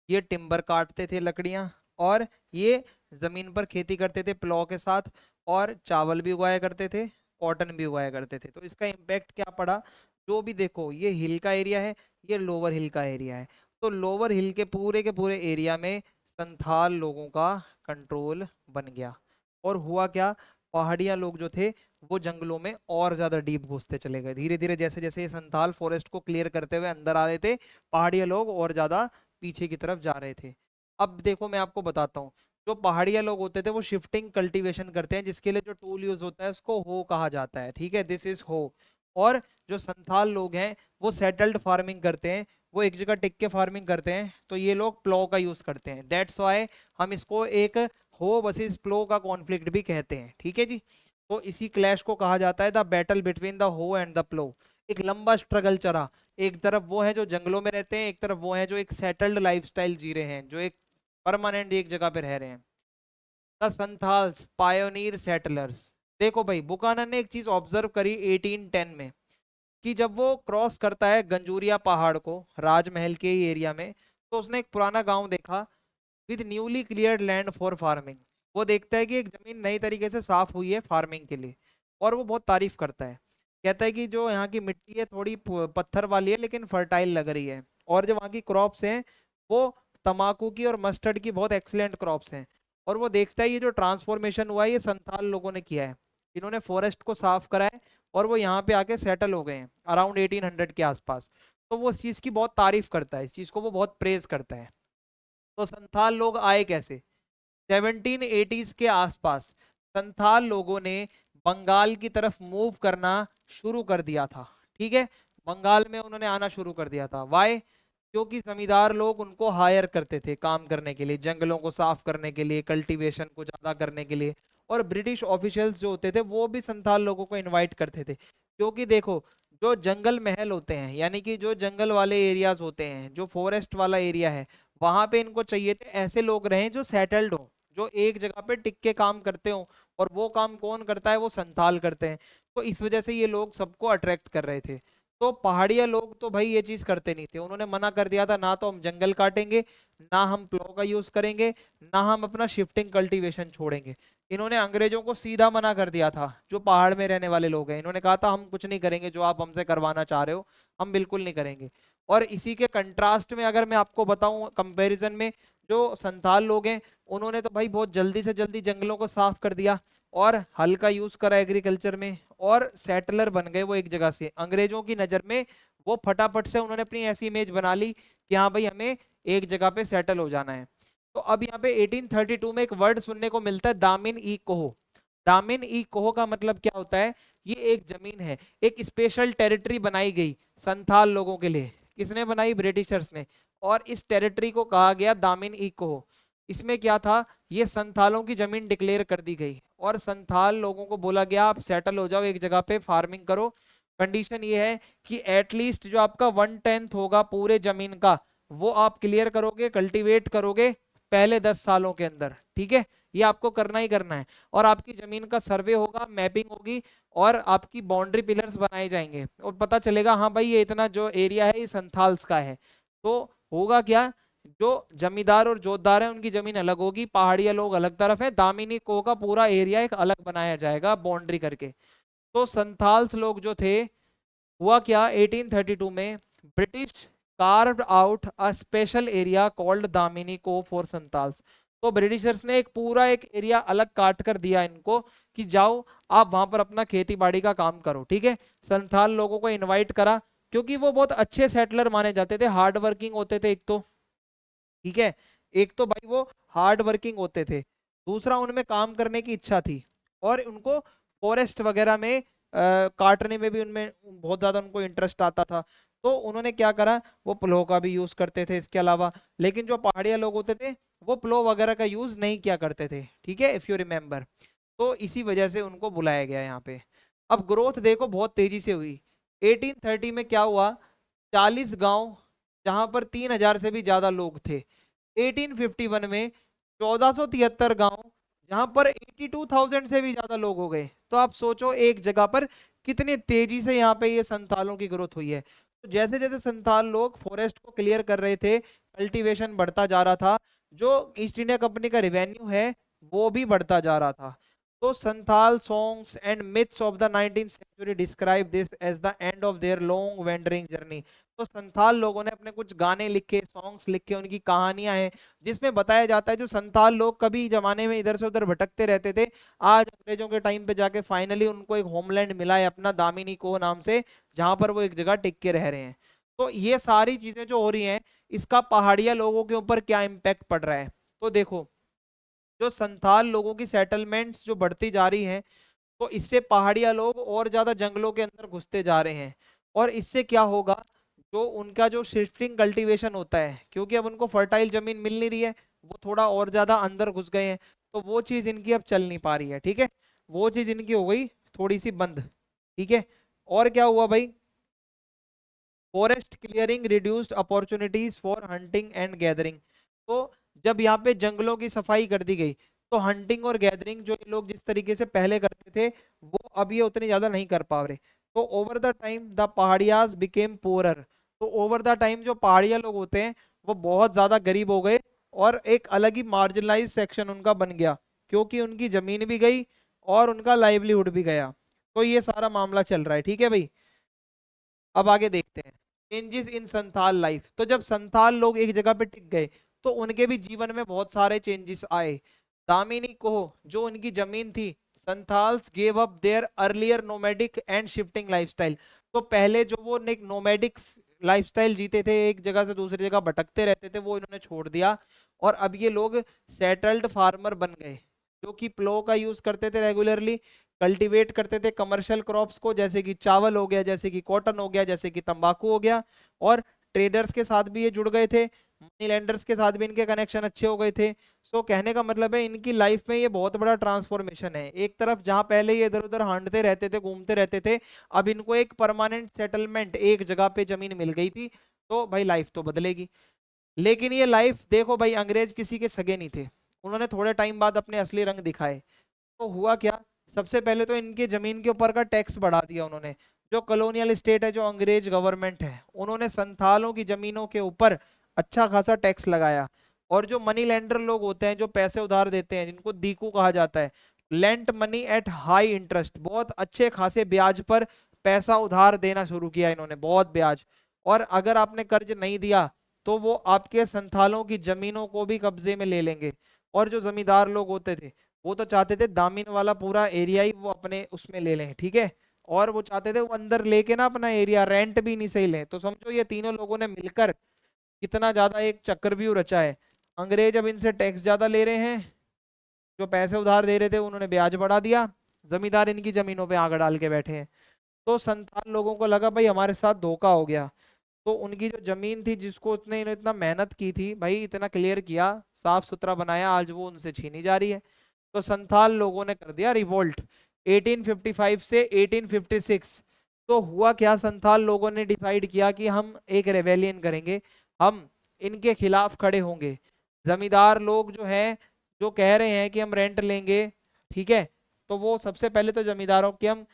ये टिम्बर काटते थे लकड़ियां, और ये जमीन पर खेती करते थे प्लॉ के साथ, और चावल भी उगाया करते थे, कॉटन भी उगाया करते थे। तो इसका इम्पैक्ट क्या पड़ा, जो भी देखो ये हिल का एरिया है, ये लोअर हिल का एरिया है, तो लोअर हिल के पूरे एरिया में संथाल लोगों का कंट्रोल बन गया। और हुआ क्या, पहाड़िया लोग जो थे वो जंगलों में और ज्यादा डीप घुसते चले गए। धीरे धीरे जैसे जैसे ये संथाल फॉरेस्ट को क्लियर करते हुए अंदर आ रहे थे, पहाड़िया लोग और ज्यादा पीछे की तरफ जा रहे थे। अब देखो मैं आपको बताता हूँ, जो पहाड़िया लोग होते थे वो शिफ्टिंग कल्टीवेशन करते हैं, जिसके लिए जो टूल यूज होता है उसको हो कहा जाता है, ठीक है, दिस इज हो। और जो संथाल लोग हैं वो सेटल्ड फार्मिंग करते हैं, वो एक जगह टिक के फार्मिंग करते हैं, तो ये लोग प्लो का यूज करते हैं। दैट्स वाई हम इसको एक हो वर्सेस प्लो का कॉन्फ्लिक्ट भी कहते हैं, ठीक है जी। तो इसी क्लैश को कहा जाता है द बैटल बिटवीन द हो एंड द प्लो। एक लंबा स्ट्रगल चला, एक तरफ वो है जो जंगलों में रहते हैं, एक तरफ वो है जो एक सेटल्ड लाइफस्टाइल जी रहे हैं, जो एक परमानेंट एक जगह पे रह रहे हैं। The Santhals pioneer settlers. देखो भाई, बुकानन ने एक चीज ऑब्जर्व करी 1810 में, कि जब वो क्रॉस करता है गंजूरिया पहाड़ को राजमहल के ही एरिया में, तो उसने एक पुराना गांव देखा with newly cleared land for farming. वो देखता है कि एक जमीन नई तरीके से साफ हुई है फार्मिंग के लिए, और वो बहुत तारीफ करता है। कहता है कि जो यहाँ की मिट्टी है थोड़ी पत्थर वाली है लेकिन फर्टाइल लग रही है, और जो वहाँ की क्रॉप्स हैं वो तम्बाकू की और मस्टर्ड की बहुत एक्सीलेंट क्रॉप्स हैं। और वो देखता है ये जो ट्रांसफॉर्मेशन हुआ है ये संथाल लोगों ने किया है, इन्होंने फॉरेस्ट को साफ करा है और वो यहाँ पे आके सेटल हो गए हैं अराउंड 1800 के आसपास। तो वो इस चीज़ की बहुत तारीफ करता है, इस चीज़ को वो बहुत प्रेज करता है। तो संथाल लोग आए कैसे? 1780s के आसपास संथाल लोगों ने बंगाल की तरफ मूव करना शुरू कर दिया था। ठीक है, बंगाल में उन्होंने आना शुरू कर दिया था। वाई? क्योंकि जमींदार लोग उनको हायर करते थे काम करने के लिए, जंगलों को साफ करने के लिए, कल्टीवेशन को ज्यादा करने के लिए। और ब्रिटिश ऑफिशियल्स जो होते थे वो भी संथाल लोगों को इनवाइट करते थे, क्योंकि देखो जो जंगल महल होते हैं, यानी कि जो जंगल वाले एरियाज होते हैं, जो फॉरेस्ट वाला एरिया है, वहां पे इनको चाहिए थे ऐसे लोग रहें जो सेटल्ड हो, जो एक जगह पे टिक के काम करते हो। और वो काम कौन करता है? वो संथाल करते हैं। तो इस वजह से ये लोग सबको अट्रैक्ट कर रहे थे। तो पहाड़िया लोग तो भाई ये चीज करते नहीं थे, उन्होंने मना कर दिया था, ना तो हम जंगल काटेंगे, ना हम प्लो का यूज करेंगे, ना हम अपना शिफ्टिंग कल्टीवेशन छोड़ेंगे। इन्होंने अंग्रेजों को सीधा मना कर दिया था, जो पहाड़ में रहने वाले लोग हैं, इन्होंने कहा था हम कुछ नहीं करेंगे, जो आप हमसे करवाना चाह रहे हो हम बिल्कुल नहीं करेंगे। और इसी के कंट्रास्ट में अगर मैं आपको बताऊं कंपैरिजन में, जो संथाल लोग हैं उन्होंने तो भाई बहुत जल्दी से जल्दी जंगलों को साफ कर दिया और हल का यूज करा एग्रीकल्चर में, और सेटलर बन गए वो एक जगह से। अंग्रेजों की नजर में वो फटाफट से उन्होंने अपनी ऐसी इमेज बना ली कि हाँ भाई हमें एक जगह पे सेटल हो जाना है। तो अब यहाँ पे 1832 में एक वर्ड सुनने को मिलता है, दामिन ई कोहो। दामिन ई कोहो का मतलब क्या होता है? ये एक जमीन है, एक स्पेशल टेरिटरी बनाई गई संथाल लोगों के लिए। किसने बनाई? ब्रिटिशर्स ने। और इस टेरिटरी को कहा गया दामिन ई कोहो। इसमें क्या था? ये संथालों की जमीन डिक्लेयर कर दी गई और संथाल लोगों को बोला गया आप सेटल हो जाओ, एक जगह पे फार्मिंग करो। कंडीशन ये है कि एटलीस्ट जो आपका 1/10 होगा पूरे जमीन का, वो आप क्लियर करोगे, कल्टीवेट करोगे पहले 10 सालों के अंदर। ठीक है, ये आपको करना ही करना है। और आपकी जमीन का सर्वे होगा, मैपिंग होगी, और आपकी बाउंड्री पिलर्स बनाए जाएंगे, और पता चलेगा हाँ भाई ये इतना जो एरिया है ये संथाल्स का है। तो होगा क्या, जो जमींदार और जोतदार है उनकी जमीन अलग होगी, पहाड़िया लोग अलग तरफ है, दामिनी को का पूरा एरिया एक अलग बनाया जाएगा बाउंड्री करके। तो संथाल्स लोग जो थे, हुआ क्या 1832 में, British carved out a special area called Damini को फॉर संथाल्स। तो ब्रिटिशर्स ने एक पूरा एक एरिया अलग काट कर दिया इनको कि जाओ आप वहां पर अपना खेती बाड़ी का काम करो। ठीक है, संथाल लोगों को इनवाइट करा क्योंकि वो बहुत अच्छे सेटलर माने जाते थे, हार्ड वर्किंग होते थे एक तो। ठीक है, एक तो भाई वो हार्ड वर्किंग होते थे, दूसरा उनमें काम करने की इच्छा थी, और उनको फॉरेस्ट वगैरह में काटने में भी उनमें बहुत ज्यादा उनको इंटरेस्ट आता था। तो उन्होंने क्या करा, वो प्लो का भी यूज करते थे इसके अलावा। लेकिन जो पहाड़िया लोग होते थे वो प्लो वगैरह का यूज नहीं किया करते थे। ठीक है, इफ यू रिमेम्बर। तो इसी वजह से उनको बुलाया गया यहाँ पे। अब ग्रोथ देखो बहुत तेजी से हुई। 1830 में क्या हुआ, 40 गांव जहां पर 3000 से भी ज्यादा लोग थे। 1851 में 1473 गांव जहां पर 82,000 से भी ज्यादा लोग हो गए। तो आप सोचो एक जगह पर कितनी तेजी से यहाँ पे ये संथालों की ग्रोथ हुई है। तो जैसे जैसे संथाल लोग फॉरेस्ट को क्लियर कर रहे थे, कल्टीवेशन बढ़ता जा रहा था, जो ईस्ट इंडिया कंपनी का रेवेन्यू है वो भी बढ़ता जा रहा था। तो Santhal songs and myths of the 19th century describe this as the end of their long wandering journey. तो संथाल लोगों ने अपने कुछ गाने लिखे, सॉन्ग्स लिखे, उनकी कहानियां हैं जिसमें बताया जाता है जो संथाल लोग कभी जमाने में इधर से उधर भटकते रहते थे, आज अंग्रेजों के टाइम पे जाके फाइनली उनको एक होमलैंड मिला है अपना, दामिनी को नाम से, जहां पर वो एक जगह टिक के रह रहे हैं। तो ये सारी चीजें जो हो रही हैं, इसका पहाड़िया लोगों के ऊपर क्या इम्पैक्ट पड़ रहा है? तो देखो, जो संथाल लोगों की सेटलमेंट्स जो बढ़ती जा रही हैं, तो इससे पहाड़िया लोग और ज्यादा जंगलों के अंदर घुसते जा रहे हैं। और इससे क्या होगा, जो उनका जो शिफ्टिंग कल्टीवेशन होता है, क्योंकि अब उनको फर्टाइल जमीन मिल नहीं रही है, वो थोड़ा और ज्यादा अंदर घुस गए हैं, तो वो चीज इनकी अब चल नहीं पा रही है। ठीक है, वो चीज इनकी हो गई थोड़ी सी बंद। ठीक है, और क्या हुआ भाई, forest clearing reduced opportunities for hunting and gathering. तो जब यहाँ पे जंगलों की सफाई कर दी गई तो हंटिंग और गैदरिंग जो ये लोग जिस तरीके से पहले करते थे वो अब ये उतनी ज्यादा नहीं कर पा रहे। तो over the time the Paharias became poorer. तो ओवर द टाइम जो पहाड़िया लोग होते हैं वो बहुत ज्यादा गरीब हो गए और एक अलग ही मार्जिनलाइज सेक्शन उनका बन गया, क्योंकि उनकी जमीन भी गई और उनका लाइवलीहुड भी गया। तो ये सारा मामला चल रहा है, ठीक है भाई। अब आगे देखते हैं चेंजेस इन संथाल लाइफ। तो जब संथाल लोग एक जगह पे टिक गए तो उनके भी जीवन में बहुत सारे चेंजेस आए। दामिनी को जो उनकी जमीन थी, Santhals gave up their earlier nomadic and shifting lifestyle. तो पहले जो वो एक नोमैडिक लाइफस्टाइल जीते थे, एक जगह से दूसरी जगह भटकते रहते थे, वो इन्होंने छोड़ दिया और अब ये लोग सेटल्ड फार्मर बन गए, जो कि प्लो का यूज करते थे रेगुलरली, कल्टीवेट करते थे कमर्शियल क्रॉप्स को, जैसे कि चावल हो गया, जैसे कि कॉटन हो गया, जैसे कि तंबाकू हो गया। और ट्रेडर्स के साथ भी ये जुड़ गए थे, मनी लैंडर्स के साथ भी इनके कनेक्शन अच्छे हो गए थे। सो कहने का मतलब है इनकी लाइफ में ये बहुत बड़ा ट्रांसफॉर्मेशन है। एक तरफ जहां पहले ये इधर उधर हांटते रहते थे, घूमते रहते थे, अब इनको एक परमानेंट सेटलमेंट, एक जगह पे जमीन मिल गई थी, तो भाई लाइफ तो बदलेगी। लेकिन ये लाइफ देखो भाई, अंग्रेज किसी के सगे नहीं थे, उन्होंने थोड़े टाइम बाद अपने असली रंग दिखाए। तो हुआ क्या, सबसे पहले तो इनके जमीन के ऊपर का टैक्स बढ़ा दिया उन्होंने। जो कॉलोनियल स्टेट है, जो अंग्रेज गवर्नमेंट है, उन्होंने संथालों की जमीनों के ऊपर अच्छा खासा टैक्स लगाया। और जो मनी लेंडर लोग होते हैं, जो पैसे उधार देते हैं, जिनको दीकू कहा जाता है, lent money at high interest, बहुत अच्छे खासे ब्याज पर पैसा उधार देना शुरू किया इन्होंने, बहुत ब्याज। और अगर आपने कर्ज नहीं दिया तो वो आपके संथालों की जमीनों को भी कब्जे में ले लेंगे। और जो जमींदार लोग होते थे वो तो चाहते थे दामिन वाला पूरा एरिया ही वो अपने उसमें ले लें, ठीक है। और वो चाहते थे वो अंदर लेके ना अपना एरिया रेंट भी नहीं सही लें। तो समझो ये तीनों लोगों ने मिलकर कितना ज्यादा एक चक्रव्यूह रचा है। अंग्रेज अब इनसे टैक्स ज्यादा ले रहे हैं, जो पैसे उधार दे रहे थे उन्होंने ब्याज बढ़ा दिया, जमींदार इनकी जमीनों पे आग डाल के बैठे हैं। तो संतान लोगों को लगा भाई हमारे साथ धोखा हो गया। तो उनकी जो जमीन थी, जिसको इतने इन्होंने इतना मेहनत की थी भाई, इतना क्लियर किया, साफ सुथरा बनाया, आज वो उनसे छीनी जा रही है। तो संथाल लोगों ने कर दिया रिवोल्ट 1855 से 1856। तो हुआ क्या, संथाल लोगों ने डिसाइड किया कि हम एक रेवेलियन करेंगे, हम इनके खिलाफ खड़े होंगे। जमींदार लोग जो हैं, जो कह रहे हैं कि हम रेंट लेंगे, ठीक है, तो वो सबसे पहले तो जमींदारों के हम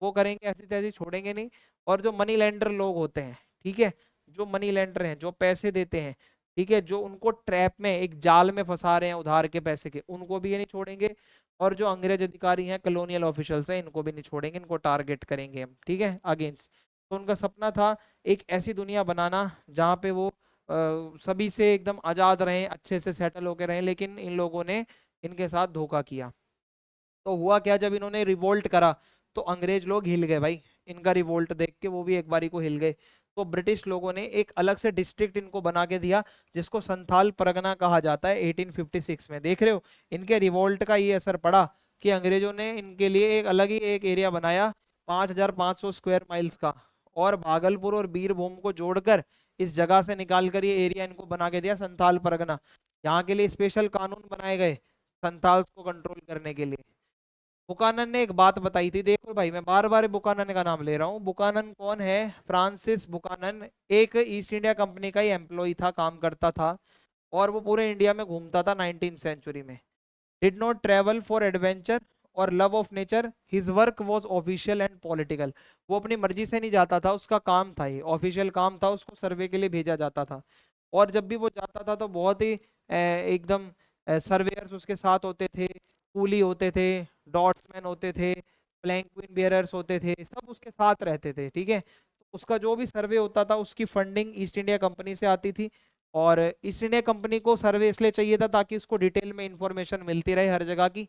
वो करेंगे, ऐसी तैसी छोड़ेंगे नहीं। और जो मनी लेंडर लोग होते हैं, ठीक है, जो मनी लेंडर हैं, जो पैसे देते हैं, ठीक है, जो उनको ट्रैप में, एक जाल में फंसा रहे हैं उधार के पैसे के, उनको भी ये नहीं छोड़ेंगे। और जो अंग्रेज अधिकारी हैं, कॉलोनियल ऑफिशियल्स हैं, इनको भी नहीं छोड़ेंगे, इनको टारगेट करेंगे हम, ठीक है, अगेंस्ट। तो उनका सपना था एक ऐसी दुनिया बनाना जहाँ पे वो सभी से एकदम आजाद रहें, अच्छे से सेटल होकर रहें। लेकिन इन लोगों ने इनके साथ धोखा किया। तो हुआ क्या, जब इन्होंने रिवोल्ट करा तो अंग्रेज लोग हिल गए भाई, इनका रिवोल्ट देख के वो भी एक बारी को हिल गए। तो ब्रिटिश लोगों ने एक अलग से डिस्ट्रिक्ट इनको बना के दिया, जिसको संथाल परगना कहा जाता है 1856 में। देख रहे हो इनके रिवोल्ट का ये असर पड़ा कि अंग्रेजों ने इनके लिए एक अलग ही एक एरिया बनाया 5500 स्क्वायर माइल्स का, और भागलपुर और बीरभूम को जोड़कर इस जगह से निकाल कर ये एरिया इनको बना के दिया संथाल परगना। यहाँ के लिए स्पेशल कानून बनाए गए संथाल को कंट्रोल करने के लिए। बुकानन ने एक बात बताई थी, देखो भाई मैं बार बार बुकानन का नाम ले रहा हूँ। बुकानन कौन है, फ्रांसिस बुकानन, एक ईस्ट इंडिया कंपनी का ही एम्प्लॉय था, काम करता था, और वो पूरे इंडिया में घूमता था 19th सेंचुरी में। Did not travel for adventure और love of nature, his work was official and political. वो अपनी मर्जी से नहीं जाता था, उसका काम था, ये ऑफिशियल काम था, उसको सर्वे के लिए भेजा जाता था। और जब भी वो जाता था तो बहुत ही एकदम सर्वेयर्स उसके साथ होते थे, कूली होते थे, डॉट्समैन होते थे, प्लैंक्विन बेयरर्स होते थे, सब उसके साथ रहते थे, ठीक है। तो उसका जो भी सर्वे होता था उसकी फंडिंग ईस्ट इंडिया कंपनी से आती थी। और ईस्ट इंडिया कंपनी को सर्वे इसलिए चाहिए था ताकि उसको डिटेल में इंफॉर्मेशन मिलती रहे हर जगह की।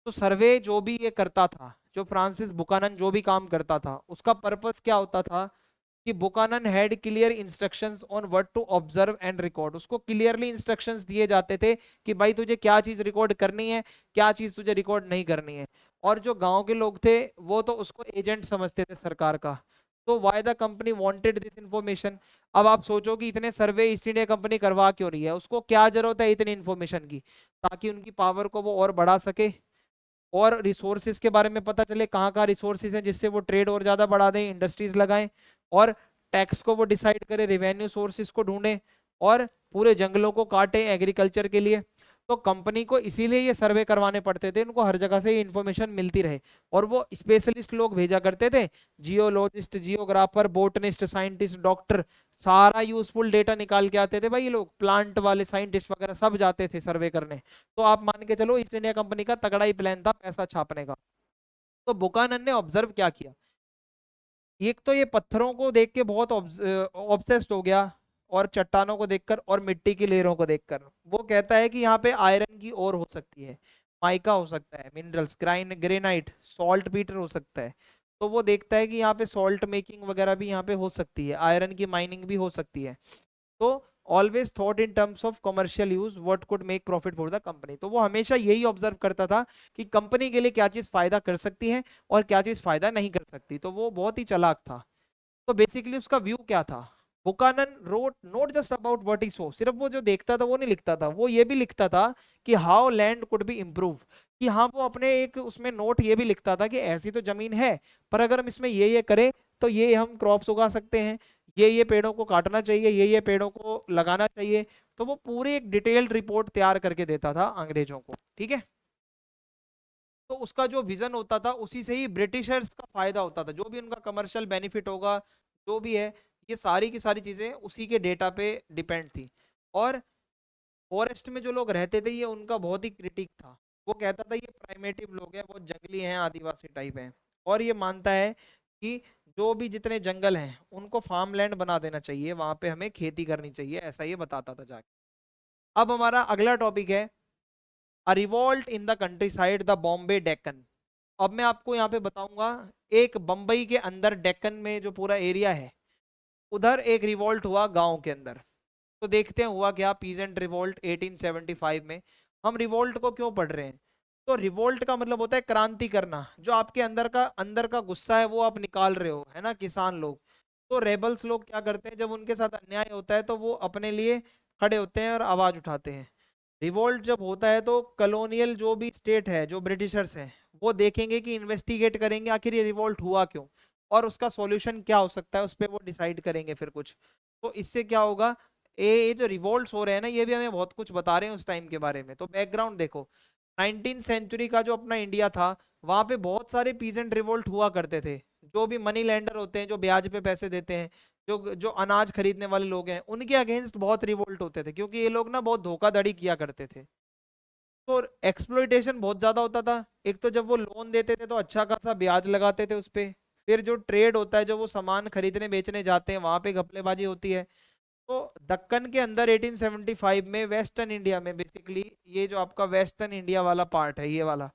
तो सर्वे जो भी ये करता था, जो फ्रांसिस बुकानन जो भी काम करता था, उसका पर्पस क्या होता था कि Buchanan had clear instructions on what to observe and record. उसको क्लियरली इंस्ट्रक्शंस दिए जाते थे कि भाई तुझे क्या चीज रिकॉर्ड करनी है, क्या चीज तुझे रिकॉर्ड नहीं करनी है। और जो गांव के लोग थे वो तो उसको एजेंट समझते थे सरकार का। तो why the company wanted this information. अब आप सोचो कि इतने सर्वे ईस्ट इंडिया कंपनी करवा क्यों रही है, उसको क्या जरूरत है इतनी इंफॉर्मेशन की, ताकि उनकी पावर को वो और बढ़ा सके, और रिसोर्सेज के बारे में पता चले कहाँ कहाँ रिसोर्सेज हैं, जिससे वो ट्रेड और ज्यादा बढ़ा दें, इंडस्ट्रीज लगाएं, और टैक्स को वो डिसाइड करे, रेवेन्यू सोर्सेज को ढूंढें। और पूरे जंगलों को काटे एग्रीकल्चर के लिए। तो कंपनी को इसीलिए ये सर्वे करवाने पड़ते थे, उनको हर जगह से इन्फॉर्मेशन मिलती रहे, और वो स्पेशलिस्ट लोग भेजा करते थे, geologist, geographer, botanist, scientist, doctor, सारा यूजफुल डेटा निकाल के आते थे भाई। ये लोग प्लांट वाले साइंटिस्ट वगैरह सब जाते थे सर्वे करने। तो आप मान के चलो ईस्ट इंडिया कंपनी का तगड़ा ही प्लान था पैसा छापने का। तो बुकानन ने ऑब्जर्व क्या किया, एक तो ये पत्थरों को देख के बहुत ऑब्सेस्ड हो गया, और चट्टानों को देखकर और मिट्टी की लेयरों को देखकर वो कहता है कि यहाँ पे आयरन की ओर हो सकती है, माइका हो सकता है, मिनरल्स, ग्रेनाइट, सॉल्ट पीटर हो सकता है। तो वो देखता है कि यहाँ पे सॉल्ट मेकिंग वगैरह भी यहाँ पे हो सकती है, आयरन की माइनिंग भी हो सकती है। तो always thought in terms of commercial use, what could make profit for the company. तो वो हमेशा यही ऑब्जर्व करता था कि कंपनी के लिए क्या चीज फायदा कर सकती है और क्या चीज फायदा नहीं कर सकती। तो वो बहुत ही चालाक था। तो बेसिकली उसका व्यू क्या था, Buchanan wrote not just about what he saw, सिर्फ वो जो देखता था वो नहीं लिखता था, वो ये भी लिखता था कि how land could be improve. कि हाँ, वो अपने एक उसमें नोट ये भी लिखता था कि ऐसी तो जमीन है, पर अगर हम इसमें ये करें तो ये हम क्रॉप्स उगा सकते हैं, ये पेड़ों को काटना चाहिए, ये पेड़ों को लगाना चाहिए। तो वो पूरी एक डिटेल्ड रिपोर्ट तैयार करके देता था अंग्रेजों को, ठीक है। तो उसका जो विजन होता था उसी से ही ब्रिटिशर्स का फायदा होता था, जो भी उनका कमर्शियल बेनिफिट होगा, जो भी है, ये सारी की सारी चीजें उसी के डेटा पे डिपेंड थी। और फॉरेस्ट में जो लोग रहते थे ये उनका बहुत ही क्रिटिक था। वो कहता था ये प्राइमेटिव लोग हैं, बहुत जंगली हैं, आदिवासी टाइप हैं, और ये मानता है कि जो भी जितने जंगल हैं उनको फार्म लैंड बना देना चाहिए, वहां पे हमें खेती करनी चाहिए, ऐसा ये बताता था जाके। अब हमारा अगला टॉपिक है a revolt in the countryside, the Bombay Deccan. अब मैं आपको यहाँ पे बताऊंगा, एक बंबई के अंदर डेक्कन में जो पूरा एरिया है, उधर एक रिवॉल्ट हुआ गांव के अंदर। तो देखते हैं हुआ क्या, पीजेंट रिवोल्ट 1875 में। हम रिवोल्ट को क्यों पढ़ रहे हैं, तो रिवोल्ट का मतलब होता है क्रांति करना, जो आपके अंदर का गुस्सा है वो आप निकाल रहे हो, है ना, किसान लोग। तो रेबल्स लोग क्या करते हैं, जब उनके साथ अन्याय होता है तो वो अपने लिए खड़े होते हैं और आवाज उठाते हैं। रिवोल्ट जब होता है तो कॉलोनियल जो भी स्टेट है, जो ब्रिटिशर्स हैं, वो देखेंगे कि इन्वेस्टिगेट करेंगे आखिर ये रिवोल्ट हुआ क्यों, और उसका सॉल्यूशन क्या हो सकता है, उस पर वो डिसाइड करेंगे फिर कुछ। तो इससे क्या होगा, ये जो रिवोल्ट्स हो रहे हैं ना, ये भी हमें बहुत कुछ बता रहे हैं उस टाइम के बारे में। तो बैकग्राउंड देखो, 19th सेंचुरी का जो अपना इंडिया था, वहां पे बहुत सारे पीजेंट रिवोल्ट हुआ करते थे। जो भी मनी लैंडर होते हैं, जो ब्याज पे पैसे देते हैं, जो जो अनाज खरीदने वाले लोग हैं, उनके अगेंस्ट बहुत रिवोल्ट होते थे, क्योंकि ये लोग ना बहुत धोखाधड़ी किया करते थे। तो एक्सप्लॉइटेशन बहुत ज्यादा होता था। एक तो जब वो लोन देते थे तो अच्छा खासा ब्याज लगाते थे उस पे। फिर जो ट्रेड होता है, जो वो सामान खरीदने बेचने जाते हैं, वहां पे घपलेबाजी होती है। तो दक्कन के अंदर 1875 में वेस्टर्न इंडिया में, बेसिकली ये जो आपका वेस्टर्न इंडिया वाला पार्ट है, ये वाला,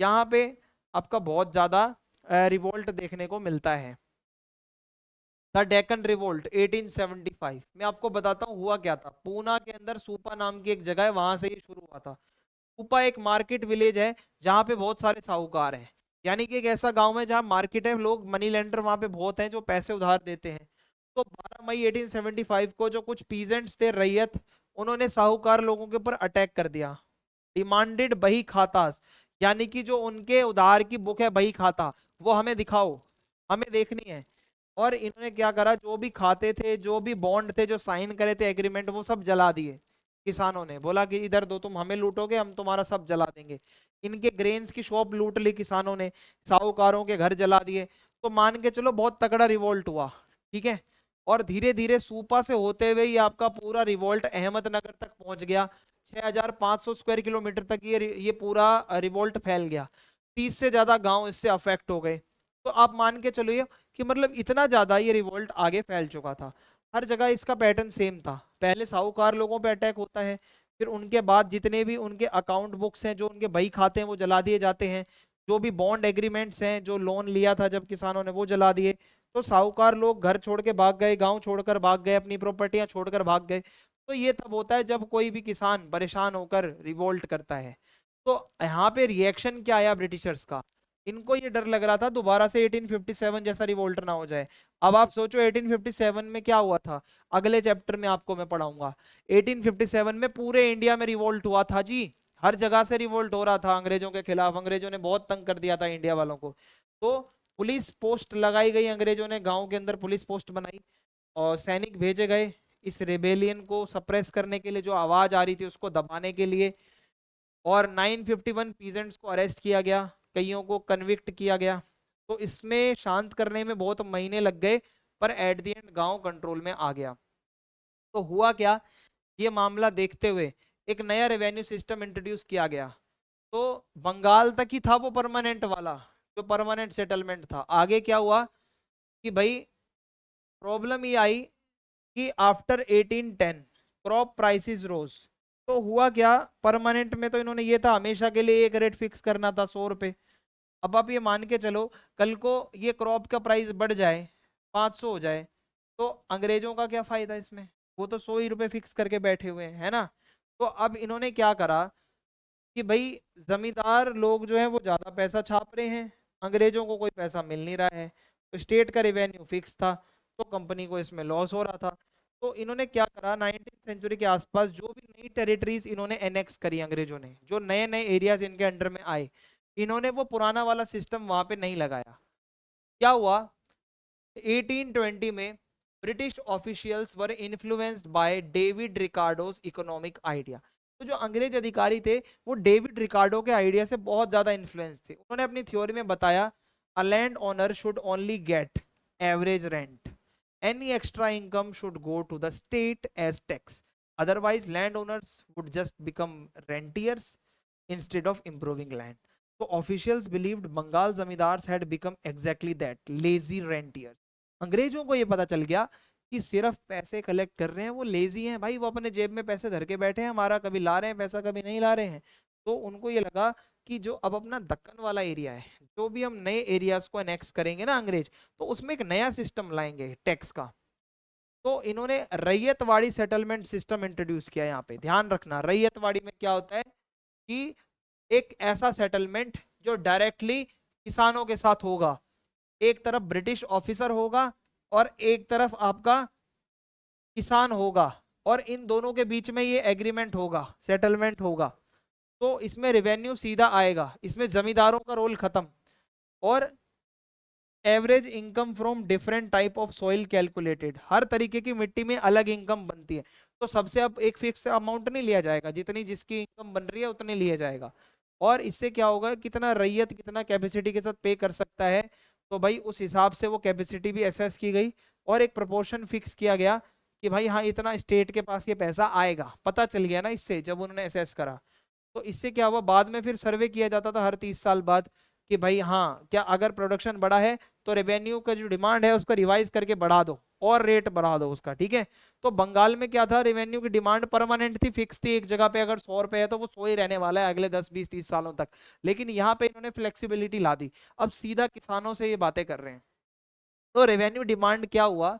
यहाँ पे आपका बहुत ज्यादा रिवोल्ट देखने को मिलता है। द डेक्कन रिवोल्ट 1875 में आपको बताता हूँ हुआ क्या था। पूना के अंदर सूपा नाम की एक जगह है, वहां से ये शुरू हुआ था। सूपा एक मार्केट विलेज है जहाँ पे बहुत सारे साहूकार हैं, यानी कि एक ऐसा गांव है जहाँ मार्केट है, लोग मनी लेंडर वहां पे बहुत हैं जो पैसे उधार देते हैं। तो 12 मई 1875 को जो कुछ पीजेंट्स थे, रैयत, उन्होंने साहूकार लोगों के ऊपर अटैक कर दिया। डिमांडेड बही खाता, यानी कि जो उनके उधार की बुक है बही खाता, वो हमें दिखाओ, हमें देखनी है। और इन्होंने क्या करा, जो भी खाते थे, जो भी बॉन्ड थे, जो साइन करे थे एग्रीमेंट, वो सब जला दिए। किसानों ने बोला कि इधर दो, तुम हमें लूटोगे, हम तुम्हारा सब जला देंगे। इनके ग्रेन्स की शॉप लूट ली किसानों ने, साहूकारों के घर जला दिए। तो मान के चलो बहुत तगड़ा रिवोल्ट हुआ, ठीक है। और धीरे धीरे सूपा से होते हुए ये आपका पूरा रिवोल्ट अहमदनगर तक पहुंच गया। 6500 स्क्वायर किलोमीटर तक ये पूरा रिवोल्ट फैल गया। 30 से ज्यादा गांव इससे अफेक्ट हो गए। तो आप मान के चलो ये कि मतलब इतना ज्यादा ये रिवोल्ट आगे फैल चुका था। हर जगह इसका पैटर्न सेम था, पहले साहूकार लोगों पे अटैक होता है, फिर उनके बाद जितने भी उनके अकाउंट बुक्स हैं, जो उनके बही खाते हैं, वो जला दिए जाते हैं। जो भी बॉन्ड एग्रीमेंट्स हैं, जो लोन लिया था जब किसानों ने, वो जला दिए। तो साहूकार लोग घर छोड़ के भाग गए, गांव छोड़कर भाग गए, अपनी प्रॉपर्टियां छोड़कर भाग गए। तो ये तब होता है जब कोई भी किसान परेशान होकर रिवोल्ट करता है। तो यहाँ पे रिएक्शन क्या आया ब्रिटिशर्स का, इनको ये डर लग रहा था दोबारा से 1857 जैसा रिवोल्ट ना हो जाए। अब आप सोचो 1857 में क्या हुआ था, अगले चैप्टर में आपको मैं पढ़ाऊंगा। 1857 में पूरे इंडिया में रिवोल्ट हुआ था जी, हर जगह से रिवोल्ट हो रहा था अंग्रेजों के खिलाफ। अंग्रेजों ने बहुत तंग कर दिया था इंडिया वालों को। तो पुलिस पोस्ट लगाई गई, अंग्रेजों ने गांव के अंदर पुलिस पोस्ट बनाई और सैनिक भेजे गए। इस रेबेलियन को सप्रेस करने के लिए, जो आवाज आ रही थी उसको दबाने के लिए। और 951 पीजेंट्स को अरेस्ट किया गया, कईयों को कन्विक्ट किया गया। तो इसमें शांत करने में बहुत महीने लग गए, पर एट द एंड गांव कंट्रोल में आ गया। तो हुआ क्या, ये मामला देखते हुए एक नया रेवेन्यू सिस्टम इंट्रोड्यूस किया गया। तो बंगाल तक ही था वो परमानेंट वाला, जो परमानेंट सेटलमेंट था। आगे क्या हुआ कि भाई प्रॉब्लम ये आई कि आफ्टर 1810 क्रॉप प्राइसेस रोज। तो हुआ क्या, परमानेंट में तो इन्होंने ये था हमेशा के लिए एक रेट फिक्स करना था 100 रुपए। अब आप ये मान के चलो कल को ये क्रॉप का प्राइस बढ़ जाए, 500 हो जाए, तो अंग्रेजों का क्या फायदा इसमें, वो तो 100 ही रुपए फिक्स करके बैठे हुए हैं, है ना। तो अब इन्होंने क्या करा कि भाई जमींदार लोग जो है वो ज्यादा पैसा छाप रहे हैं, अंग्रेजों को कोई पैसा मिल नहीं रहा है, तो स्टेट का रेवेन्यू फिक्स था, तो कंपनी को इसमें लॉस हो रहा था। तो इन्होंने क्या करा, 19th सेंचुरी के आसपास जो भी नई टेरिटरीज इन्होंने एनेक्स करी, अंग्रेजों ने जो नए नए एरियाज इनके अंडर में आए, इन्होंने वो पुराना वाला सिस्टम वहां पे नहीं लगाया। क्या हुआ, 1820 में British officials were influenced by David Ricardo's economic idea. तो जो अंग्रेज अधिकारी थे वो डेविड रिकार्डो के आइडिया से बहुत ज्यादा इन्फ्लुएंस थे। उन्होंने अपनी थ्योरी में बताया, a land owner should only get average rent, any extra income should go to the state as tax, otherwise land owners would just become rentiers instead of improving land. तो officials believed Bengal zamindars had become exactly that, lazy rentiers. अंग्रेजों को ये पता चल गया कि सिर्फ पैसे कलेक्ट कर रहे हैं, वो लेजी हैं भाई, वो अपने जेब में पैसे धर के बैठे हैं, हमारा कभी ला रहे हैं पैसा कभी नहीं ला रहे हैं। तो उनको ये लगा कि जो अब अपना दक्कन वाला एरिया है, जो भी हम नए एरियाज को एनेक्स करेंगे ना अंग्रेज, तो उसमें एक नया सिस्टम लाएंगे टैक्स का। तो इन्होंने रैयतवाड़ी सेटलमेंट सिस्टम इंट्रोड्यूस किया। यहाँ पे ध्यान रखना, रैयतवाड़ी में क्या होता है कि एक ऐसा सेटलमेंट जो डायरेक्टली किसानों के साथ होगा, एक तरफ ब्रिटिश ऑफिसर होगा और एक तरफ आपका किसान होगा, और इन दोनों के बीच में ये एग्रीमेंट होगा, सेटलमेंट होगा। तो इसमें रेवेन्यू सीधा आएगा, इसमें जमींदारों का रोल खत्म। और average income from different type of soil calculated, हर तरीके की मिट्टी में अलग इनकम बनती है। तो सबसे अब एक फिक्स अमाउंट नहीं लिया जाएगा, जितनी जिसकी इनकम बन रही है उतनी लिया जाएगा। और इससे क्या होगा, कितना रैयत कितना कैपेसिटी के साथ पे कर सकता है, तो भाई उस हिसाब से वो कैपेसिटी भी असेस की गई, और एक प्रोपोर्शन फिक्स किया गया कि भाई हाँ इतना स्टेट के पास ये पैसा आएगा, पता चल गया ना इससे जब उन्होंने असेस करा। तो इससे क्या हुआ, बाद में फिर सर्वे किया जाता था हर 30 साल बाद कि भाई हाँ क्या अगर प्रोडक्शन बढ़ा है तो रेवेन्यू का जो डिमांड है उसको रिवाइज करके बढ़ा दो और रेट बढ़ा दो उसका, ठीक है। तो बंगाल में क्या था, रेवेन्यू की डिमांड परमानेंट थी, फिक्स थी, एक जगह पे अगर 100 रुपए है तो वो 100 ही रहने वाला है अगले 10 20 30 सालों तक। लेकिन यहाँ पे इन्होंने फ्लेक्सिबिलिटी ला दी, अब सीधा किसानों से ये बातें कर रहे हैं। तो रेवेन्यू डिमांड क्या हुआ,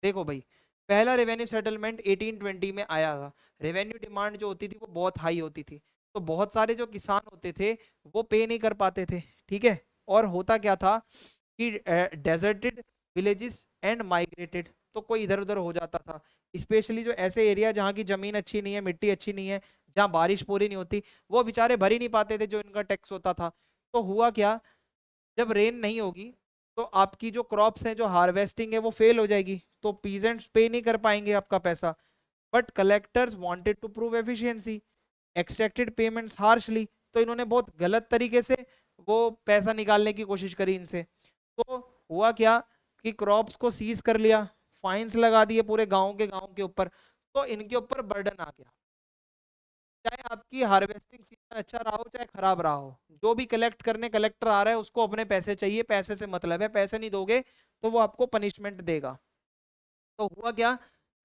देखो भाई, पहला रेवेन्यू सेटलमेंट 1820 में आया था। रेवेन्यू डिमांड जो होती थी वो बहुत हाई होती थी, तो बहुत सारे जो किसान होते थे वो पे नहीं कर पाते थे, ठीक है। और होता क्या था कि डेजर्टेड विलेजेस एंड माइग्रेटेड, तो कोई इधर उधर हो जाता था, स्पेशली जो ऐसे एरिया जहाँ की जमीन अच्छी नहीं है, मिट्टी अच्छी नहीं है, जहाँ बारिश पूरी नहीं होती, वो बेचारे भर ही नहीं पाते थे जो इनका टैक्स होता था। तो हुआ क्या, जब रेन नहीं होगी तो आपकी जो क्रॉप्स हैं, जो हार्वेस्टिंग है वो फेल हो जाएगी, तो पीजेंट्स पे नहीं कर पाएंगे आपका पैसा। But collectors wanted to prove efficiency, extracted payments harshly, तो इन्होंने बहुत गलत तरीके से वो पैसा निकालने की कोशिश करी इनसे। तो हुआ क्या कि क्रॉप्स को सीज कर लिया, फाइन्स लगा दिए पूरे गांव के ऊपर, तो इनके ऊपर बर्डन आ गया। चाहे आपकी हार्वेस्टिंग सीजन अच्छा रहा हो चाहे खराब रहा हो, जो भी कलेक्ट करने कलेक्टर आ रहा है उसको अपने पैसे चाहिए, पैसे से मतलब है, पैसे नहीं दोगे तो वो आपको पनिशमेंट देगा। तो हुआ क्या,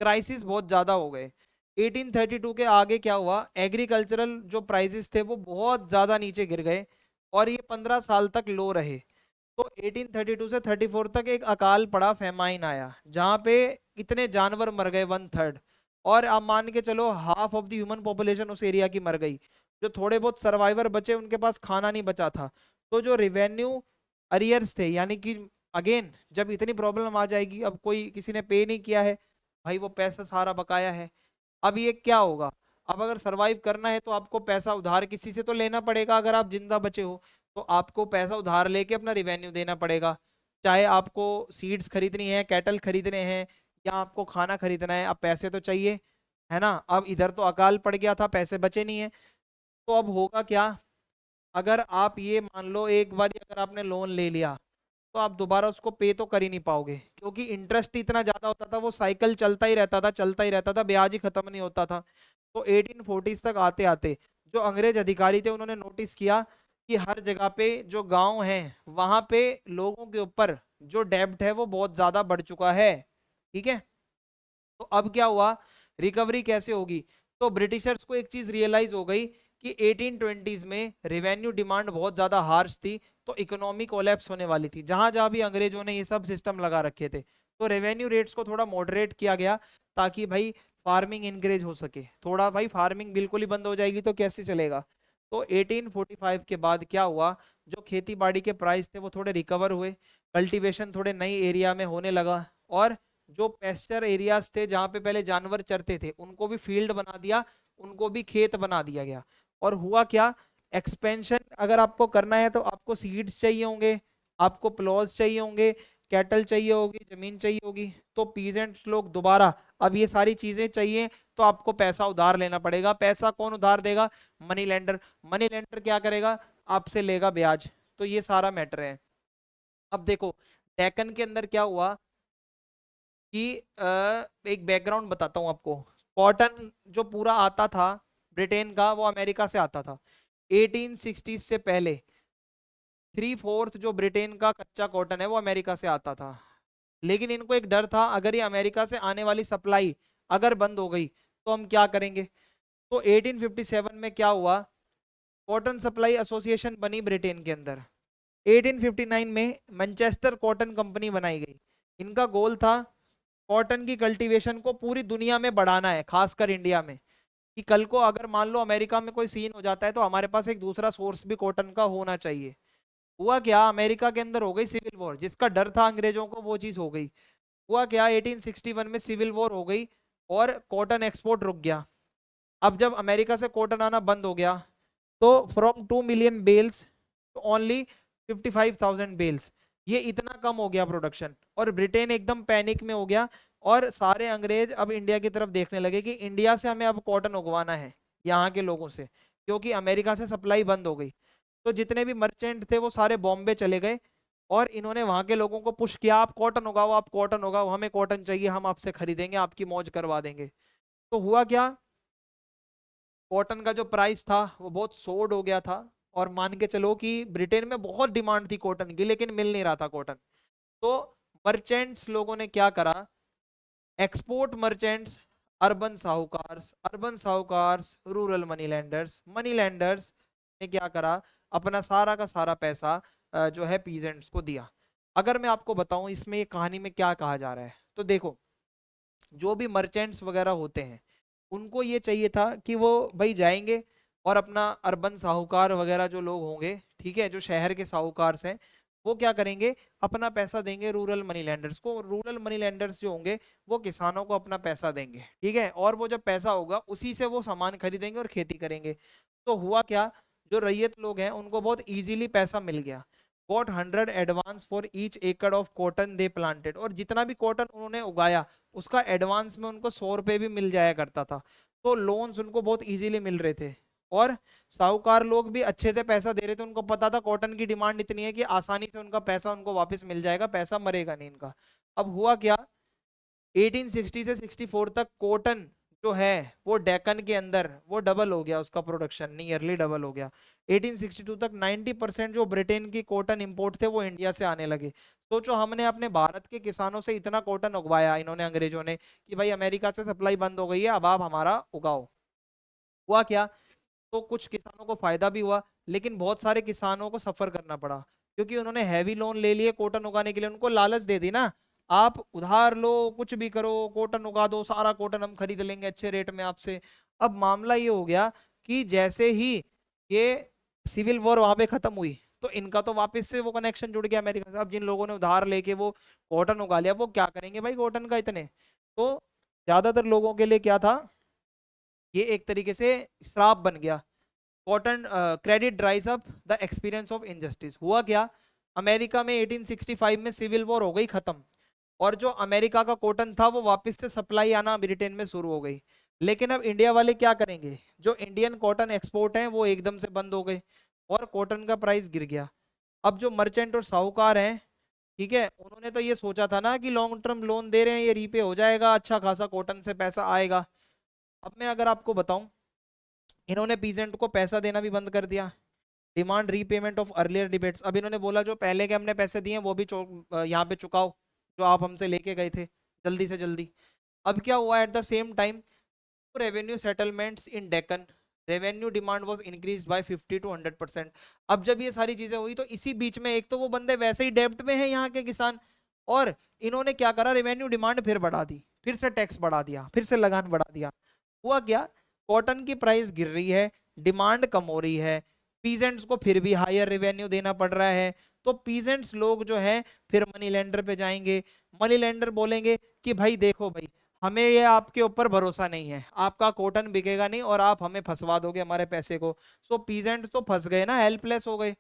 क्राइसिस बहुत ज्यादा हो गए। 1832 के आगे क्या हुआ, एग्रीकल्चरल जो प्राइसेस थे वो बहुत ज्यादा नीचे गिर गए, और ये 15 साल तक लो रहे। तो 1832 से 34 तक एक अकाल पड़ा, फेमाइन आया, जहां पे कितने जानवर मर गए, 1/3। और आप मान के चलो half of the human population उस एरिया की मर गई। जो थोड़े बहुत सर्वाइवर बचे उनके पास खाना नहीं बचा था। तो जो रिवेन्यू अरियर्स थे, यानी कि अगेन जब इतनी प्रॉब्लम आ जाएगी, अब कोई किसी ने पे नहीं किया है भाई, वो पैसा सारा बकाया है, अब ये क्या होगा। अब अगर सरवाइव करना है तो आपको पैसा उधार किसी से तो लेना पड़ेगा, अगर आप जिंदा बचे हो तो आपको पैसा उधार लेके अपना रिवेन्यू देना पड़ेगा। चाहे आपको सीड्स खरीदनी है, कैटल खरीदने हैं, या आपको खाना खरीदना है, अब पैसे तो चाहिए, है ना। अब इधर तो अकाल पड़ गया था, पैसे बचे नहीं है, तो अब होगा क्या, अगर आप ये मान लो एक बार अगर आपने लोन ले लिया तो आप दोबारा उसको पे तो कर ही नहीं पाओगे, क्योंकि इंटरेस्ट इतना ज्यादा होता था, वो साइकिल चलता ही रहता था, चलता ही रहता था, ब्याज ही खत्म नहीं होता था। तो 1840s तक आते आते जो अंग्रेज अधिकारी थे उन्होंने नोटिस किया कि हर जगह पे जो गांव हैं वहां पे लोगों के ऊपर जो डेब्ट है वो बहुत ज्यादा बढ़ चुका है। ठीक है, तो अब क्या हुआ, रिकवरी कैसे होगी। तो ब्रिटिशर्स को एक चीज रियलाइज हो गई कि 1820s में रेवेन्यू डिमांड बहुत ज्यादा हार्श थी, तो इकोनॉमी कोलैप्स होने वाली थी, जहां जहां भी अंग्रेजों ने ये सब सिस्टम लगा रखे थे। तो रेवेन्यू रेट्स को थोड़ा मॉडरेट किया गया ताकि भाई फार्मिंग इंकरेज हो सके थोड़ा। भाई फार्मिंग बिल्कुल ही बंद हो जाएगी तो कैसे चलेगा। तो 1845 के बाद क्या हुआ, जो खेती बाड़ी के प्राइस थे वो थोड़े रिकवर हुए, कल्टीवेशन थोड़े नई एरिया में होने लगा, और जो पेस्चर एरियाज थे जहाँ पे पहले जानवर चरते थे उनको भी फील्ड बना दिया, उनको भी खेत बना दिया गया। और हुआ क्या, एक्सपेंशन अगर आपको करना है तो आपको सीड्स चाहिए होंगे, आपको प्लॉज चाहिए होंगे, कैटल चाहिए होगी, जमीन चाहिए होगी। तो पीजेंट्स लोग दोबारा अब ये सारी चीजें चाहिए तो आपको पैसा उधार लेना पड़ेगा। पैसा कौन उधार देगा, मनी लेंडर। मनी लेंडर क्या करेगा, आपसे लेगा ब्याज। तो ये सारा मैटर है। अब देखो डेक्कन के अंदर क्या हुआ कि एक बैकग्राउंड बताता हूँ आपको। कॉटन जो पूरा आता था ब्रिटेन का वो अमेरिका से आता था 1860 से पहले। 3/4 जो ब्रिटेन का कच्चा कॉटन है वो अमेरिका से आता था। लेकिन इनको एक डर था, अगर ये अमेरिका से आने वाली सप्लाई अगर बंद हो गई तो हम क्या करेंगे। तो 1857 में क्या हुआ, कॉटन सप्लाई एसोसिएशन बनी ब्रिटेन के अंदर। 1859 में मैनचेस्टर कॉटन कंपनी बनाई गई। इनका गोल था कॉटन की कल्टीवेशन को पूरी दुनिया में बढ़ाना है, खासकर इंडिया में, कि कल को अगर मान लो अमेरिका में कोई सीन हो जाता है तो हमारे पास एक दूसरा सोर्स भी कॉटन का होना चाहिए। हुआ क्या, अमेरिका के अंदर हो गई सिविल वॉर, जिसका डर था अंग्रेजों को वो चीज हो गई। हुआ क्या, 1861 में सिविल वॉर हो गई और कॉटन एक्सपोर्ट रुक गया। अब जब अमेरिका से कॉटन आना बंद हो गया तो फ्रॉम 2 मिलियन बेल्स तो ओनली 55,000 बेल्स, ये इतना कम हो गया प्रोडक्शन, और ब्रिटेन एकदम पैनिक में हो गया। और सारे अंग्रेज अब इंडिया की तरफ देखने लगे कि इंडिया से हमें अब कॉटन उगवाना है यहाँ के लोगों से, क्योंकि अमेरिका से सप्लाई बंद हो गई। तो जितने भी मर्चेंट थे वो सारे बॉम्बे चले गए, और इन्होंने वहां के लोगों को पुश किया, आप कॉटन उगाओ, आप कॉटन उगाओ, हमें कॉटन चाहिए, हम आपसे खरीदेंगे, आपकी मौज करवा देंगे। तो हुआ क्या, कॉटन का जो प्राइस था वो बहुत सोड हो गया था, और मान के चलो कि ब्रिटेन में बहुत डिमांड थी कॉटन की लेकिन मिल नहीं रहा था कॉटन। तो मर्चेंट्स लोगों ने क्या करा, export merchants, urban sahukars, rural money lenders, money lenders ने क्या करा, अपना सारा का सारा पैसा जो है पीजेंट्स को दिया। अगर मैं आपको बताऊं इसमें ये कहानी में क्या कहा जा रहा है, तो देखो जो भी मर्चेंट्स वगैरह होते हैं उनको ये चाहिए था कि वो भाई जाएंगे और अपना अर्बन साहूकार वगैरह जो लोग होंगे, ठीक है, जो शहर के साहूकार हैं, वो क्या करेंगे, अपना पैसा देंगे रूरल मनी लैंडर्स को। रूरल मनी लैंडर्स जो होंगे वो किसानों को अपना पैसा देंगे, ठीक है, और वो जब पैसा होगा उसी से वो सामान खरीदेंगे और खेती करेंगे। तो हुआ क्या, जो रैयत लोग हैं उनको बहुत इजीली पैसा मिल गया। गॉट 100 एडवांस फॉर ईच एकड़ ऑफ कॉटन दे प्लांटेड, और जितना भी कॉटन उन्होंने उगाया उसका एडवांस में उनको 100 रुपए भी मिल जाया करता था। तो लोन्स उनको बहुत इजीली मिल रहे थे, और साहूकार लोग भी अच्छे से पैसा दे रहे थे, उनको पता था कॉटन की डिमांड इतनी है कि आसानी से उनका पैसा उनको वापस मिल जाएगा, पैसा मरेगा नहीं इनका। अब हुआ क्या, 1860 से 64 तक कॉटन जो है वो डेक्कन के अंदर वो डबल हो गया, उसका प्रोडक्शन नियरली डबल हो गया। 1862 तक 90% जो ब्रिटेन की कॉटन इंपोर्ट थे वो इंडिया से आने लगे। सोचो हमने अपने भारत के किसानों से इतना कॉटन उगवाया इन्होंने अंग्रेजों ने कि भाई अमेरिका से सप्लाई बंद हो गई है, अब आप हमारा उगाओ। हुआ क्या, तो कुछ किसानों को फायदा भी हुआ लेकिन बहुत सारे किसानों को सफर करना पड़ा, क्योंकि उन्होंने हैवी लोन ले लिए कॉटन उगाने के लिए, उनको लालच दे दी ना, आप उधार लो, कुछ भी करो, कॉटन उगा दो, सारा कॉटन हम खरीद लेंगे अच्छे रेट में आपसे। अब मामला ये हो गया कि जैसे ही ये सिविल वॉर वहां पे खत्म हुई तो इनका तो वापस से वो कनेक्शन जुड़ गया अमेरिका से। अब जिन लोगों ने उधार लेके वो कॉटन उगा लिया वो क्या करेंगे भाई कॉटन का इतने। तो ज्यादातर लोगों के लिए क्या था, ये एक तरीके से श्राप बन गया। Cotton credit ड्राइज up the experience of injustice. हुआ क्या, अमेरिका में 1865 में सिविल वॉर हो गई खत्म। और जो अमेरिका का कॉटन था वो वापस से सप्लाई आना ब्रिटेन में शुरू हो गई। लेकिन अब इंडिया वाले क्या करेंगे, जो इंडियन कॉटन एक्सपोर्ट है वो एकदम से बंद हो गए और कॉटन का प्राइस गिर गया। अब जो मर्चेंट और साहूकार हैं, ठीक है, उन्होंने तो ये सोचा था ना कि लॉन्ग टर्म लोन दे रहे हैं, ये रीपे हो जाएगा, अच्छा खासा कॉटन से पैसा आएगा। अब मैं अगर आपको बताऊं, इन्होंने पीजेंट को पैसा देना भी बंद कर दिया। Demand repayment of earlier debates, अब इन्होंने बोला जो पहले के हमने पैसे दिए वो भी यहाँ पे चुकाओ, जो आप हमसे लेके गए थे, जल्दी से जल्दी। अब क्या हुआ, at the same time revenue settlements in Deccan, revenue demand was increase by 50 to 100%। अब जब ये सारी चीजें हुई तो इसी बीच में एक तो वो बंदे वैसे ही डेब्ट में हैं यहाँ के किसान, और इन्होंने क्या करा, रेवेन्यू डिमांड फिर बढ़ा दी, फिर से टैक्स बढ़ा दिया, फिर से लगान बढ़ा दिया। हुआ क्या, कॉटन की प्राइस गिर रही है, डिमांड कम हो रही है, पीजेंट्स को फिर भी हायर रेवेन्यू देना पड़ रहा है। तो पीजेंट्स लोग जो है फिर मनी लेंडर पे जाएंगे, मनी लेंडर बोलेंगे कि भाई देखो भाई, हमें ये आपके ऊपर भरोसा नहीं है, आपका कॉटन बिकेगा नहीं और आप हमें फंसवा दोगे हमारे पैसे को। सो पीजेंट तो फंस गए ना, हेल्पलेस हो गए।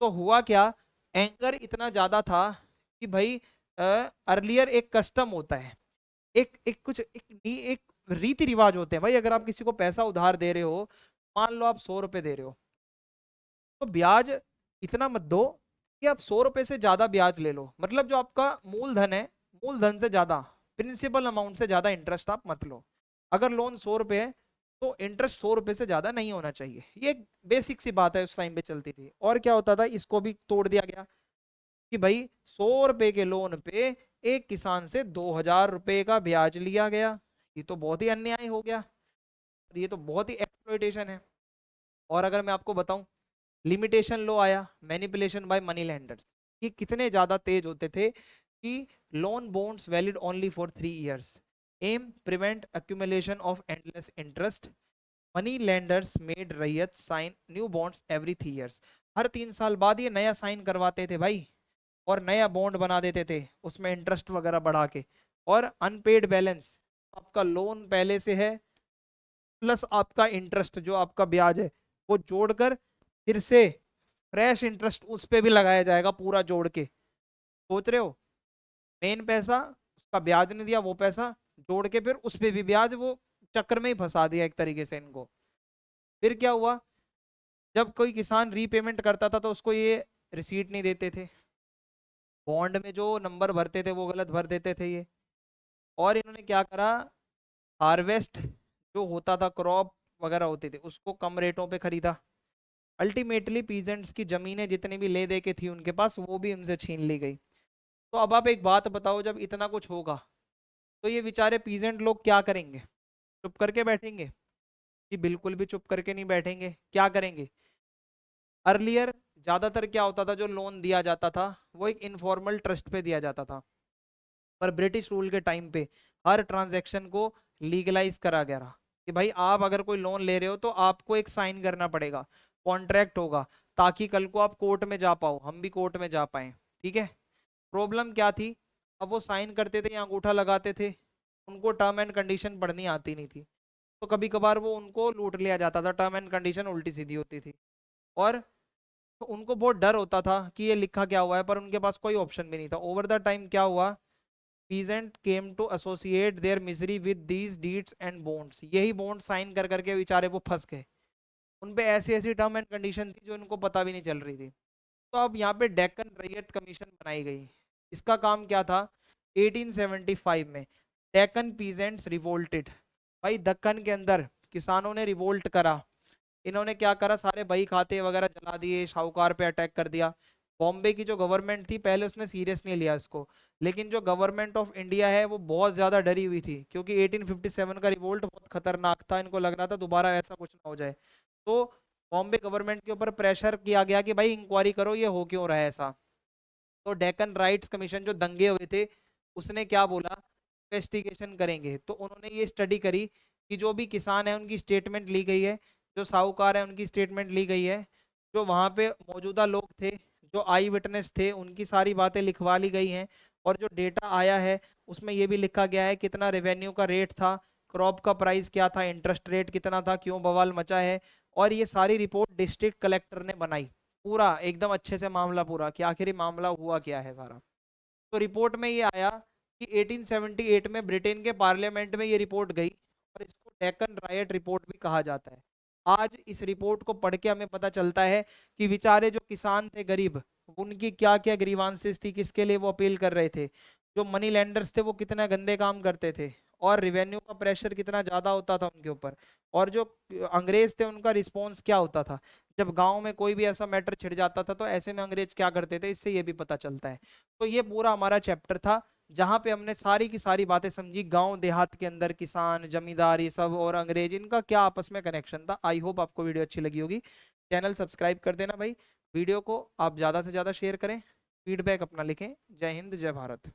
तो हुआ क्या, एंगर इतना ज्यादा था कि भाई अर्लियर एक कस्टम होता है, एक एक कुछ एक रीति रिवाज होते हैं भाई। अगर आप किसी को पैसा उधार दे रहे हो, मान लो आप 100 रुपए दे रहे हो, तो ब्याज इतना मत दो कि आप 100 रुपए से ज्यादा ब्याज ले लो, मतलब जो आपका मूलधन है, मूलधन से ज्यादा, प्रिंसिपल अमाउंट से ज्यादा इंटरेस्ट आप मत लो। अगर लोन 100 रुपए है तो इंटरेस्ट 100 रुपए से ज्यादा नहीं होना चाहिए। ये एक बेसिक सी बात है, उस टाइम पे चलती थी। और क्या होता था, इसको भी तोड़ दिया गया कि भाई 100 रुपए के लोन पे एक किसान से 2000 रुपए का ब्याज लिया गया। ये तो बहुत ही अन्याय हो गया, ये तो बहुत ही एक्सप्लॉइटेशन है। और अगर मैं आपको बताऊं, लिमिटेशन लो आया, मैनिपुलेशन बाय मनी लेंडर्स, ये कितने ज्यादा तेज होते थे कि loan bonds valid only for 3 years, aim prevent accumulation of endless interest, money lenders made ryot sign new bonds every 3 years। हर 3 साल बाद ये नया साइन करवाते थे भाई, और नया बॉन्ड बना देते थे उसमें इंटरेस्ट वगैरह बढ़ा के। और अनपेड बैलेंस, आपका लोन पहले से है प्लस आपका इंटरेस्ट जो आपका ब्याज है वो जोड़कर फिर से फ्रेश इंटरेस्ट उस पे भी लगाया जाएगा पूरा जोड़ के। सोच रहे हो, मेन पैसा, उसका ब्याज नहीं दिया, वो पैसा जोड़ के फिर उस पे भी ब्याज, वो चक्कर में ही फंसा दिया एक तरीके से इनको। फिर क्या हुआ, जब कोई किसान रीपेमेंट करता था तो उसको ये रिसीट नहीं देते थे, बॉन्ड में जो नंबर भरते थे वो गलत भर देते थे ये। और इन्होंने क्या करा, हार्वेस्ट जो होता था, क्रॉप वगैरह होते थे, उसको कम रेटों पे खरीदा। अल्टीमेटली पीजेंट्स की जमीनें जितनी भी ले दे के थी उनके पास, वो भी उनसे छीन ली गई। तो अब आप एक बात बताओ, जब इतना कुछ होगा तो ये बेचारे पीजेंट लोग क्या करेंगे, चुप करके बैठेंगे? कि बिल्कुल भी चुप करके नहीं बैठेंगे, क्या करेंगे। अर्लियर ज्यादातर क्या होता था, जो लोन दिया जाता था वो एक इनफॉर्मल ट्रस्ट पे दिया जाता था, पर ब्रिटिश रूल के टाइम पे हर ट्रांजैक्शन को लीगलाइज करा गया रहा कि भाई आप अगर कोई लोन ले रहे हो तो आपको एक साइन करना पड़ेगा, कॉन्ट्रैक्ट होगा, ताकि कल को आप कोर्ट में जा पाओ, हम भी कोर्ट में जा पाए। ठीक है, प्रॉब्लम क्या थी, अब वो साइन करते थे या अंगूठा लगाते थे, उनको टर्म एंड कंडीशन पढ़नी आती नहीं थी, तो कभी कभार वो उनको लूट लिया जाता था, टर्म एंड कंडीशन उल्टी सीधी होती थी। और तो उनको बहुत डर होता था कि ये लिखा क्या हुआ है, पर उनके पास कोई ऑप्शन भी नहीं था। ओवर द टाइम क्या हुआ, peasant came to associate their misery with these deeds and bonds, यही बॉन्ड साइन कर करके बेचारे वो फंस गए, उन पे ऐसी ऐसी टर्म एंड कंडीशन थी जो इनको पता भी नहीं चल रही थी। तो अब यहाँ पे डेक्कन रैयत कमीशन बनाई गई। इसका काम क्या था, 1875 में डेक्कन पीजेंट्स रिवोल्टेड, भाई दक्कन के अंदर किसानों ने रिवोल्ट करा। इन्होंने क्या करा, सारे बही खाते वगैरह जला दिए, शाहूकार पे अटैक कर दिया। बॉम्बे की जो गवर्नमेंट थी पहले उसने सीरियस नहीं लिया इसको, लेकिन जो गवर्नमेंट ऑफ इंडिया है वो बहुत ज्यादा डरी हुई थी, क्योंकि 1857 का रिवोल्ट बहुत खतरनाक था, इनको लग रहा था दोबारा ऐसा कुछ ना हो जाए। तो बॉम्बे गवर्नमेंट के ऊपर प्रेशर किया गया कि भाई इंक्वायरी करो ये हो क्यों रहा है ऐसा। तो डेक्कन राइट्स कमीशन जो दंगे हुए थे, उसने क्या बोला, इन्वेस्टिगेशन करेंगे। तो उन्होंने ये स्टडी करी कि जो भी किसान है उनकी स्टेटमेंट ली गई है, जो साहूकार है उनकी स्टेटमेंट ली गई है, जो वहाँ पे मौजूदा लोग थे, जो आई विटनेस थे, उनकी सारी बातें लिखवा ली गई हैं। और जो डेटा आया है उसमें ये भी लिखा गया है कितना रेवेन्यू का रेट था, क्रॉप का प्राइस क्या था, इंटरेस्ट रेट कितना था, क्यों बवाल मचा है। और ये सारी रिपोर्ट डिस्ट्रिक्ट कलेक्टर ने बनाई, पूरा एकदम अच्छे से मामला पूरा कि आखिर ये मामला हुआ क्या है सारा। तो रिपोर्ट में ये आया कि 1878 में ब्रिटेन के पार्लियामेंट में ये रिपोर्ट गई और इसको डेक्कन रायट रिपोर्ट भी कहा जाता है। आज इस रिपोर्ट को पढ़ के हमें पता चलता है कि बेचारे जो किसान थे गरीब, उनकी क्या क्या ग्रीवांसेस थी, किसके लिए वो अपील कर रहे थे, जो मनी लेंडर्स थे वो कितना गंदे काम करते थे, और रिवेन्यू का प्रेशर कितना ज्यादा होता था उनके ऊपर, और जो अंग्रेज थे उनका रिस्पॉन्स क्या होता था जब गांव में कोई भी ऐसा मैटर छिड़ जाता था, तो ऐसे में अंग्रेज क्या करते थे, इससे ये भी पता चलता है। तो ये पूरा हमारा चैप्टर था जहां पे हमने सारी की सारी बातें समझी, गांव देहात के अंदर किसान जमींदार ये सब और अंग्रेज, इनका क्या आपस में कनेक्शन था। आई होप आपको वीडियो अच्छी लगी होगी। चैनल सब्सक्राइब कर देना भाई। वीडियो को आप ज्यादा से ज्यादा शेयर करें, फीडबैक अपना लिखें। जय हिंद, जय भारत।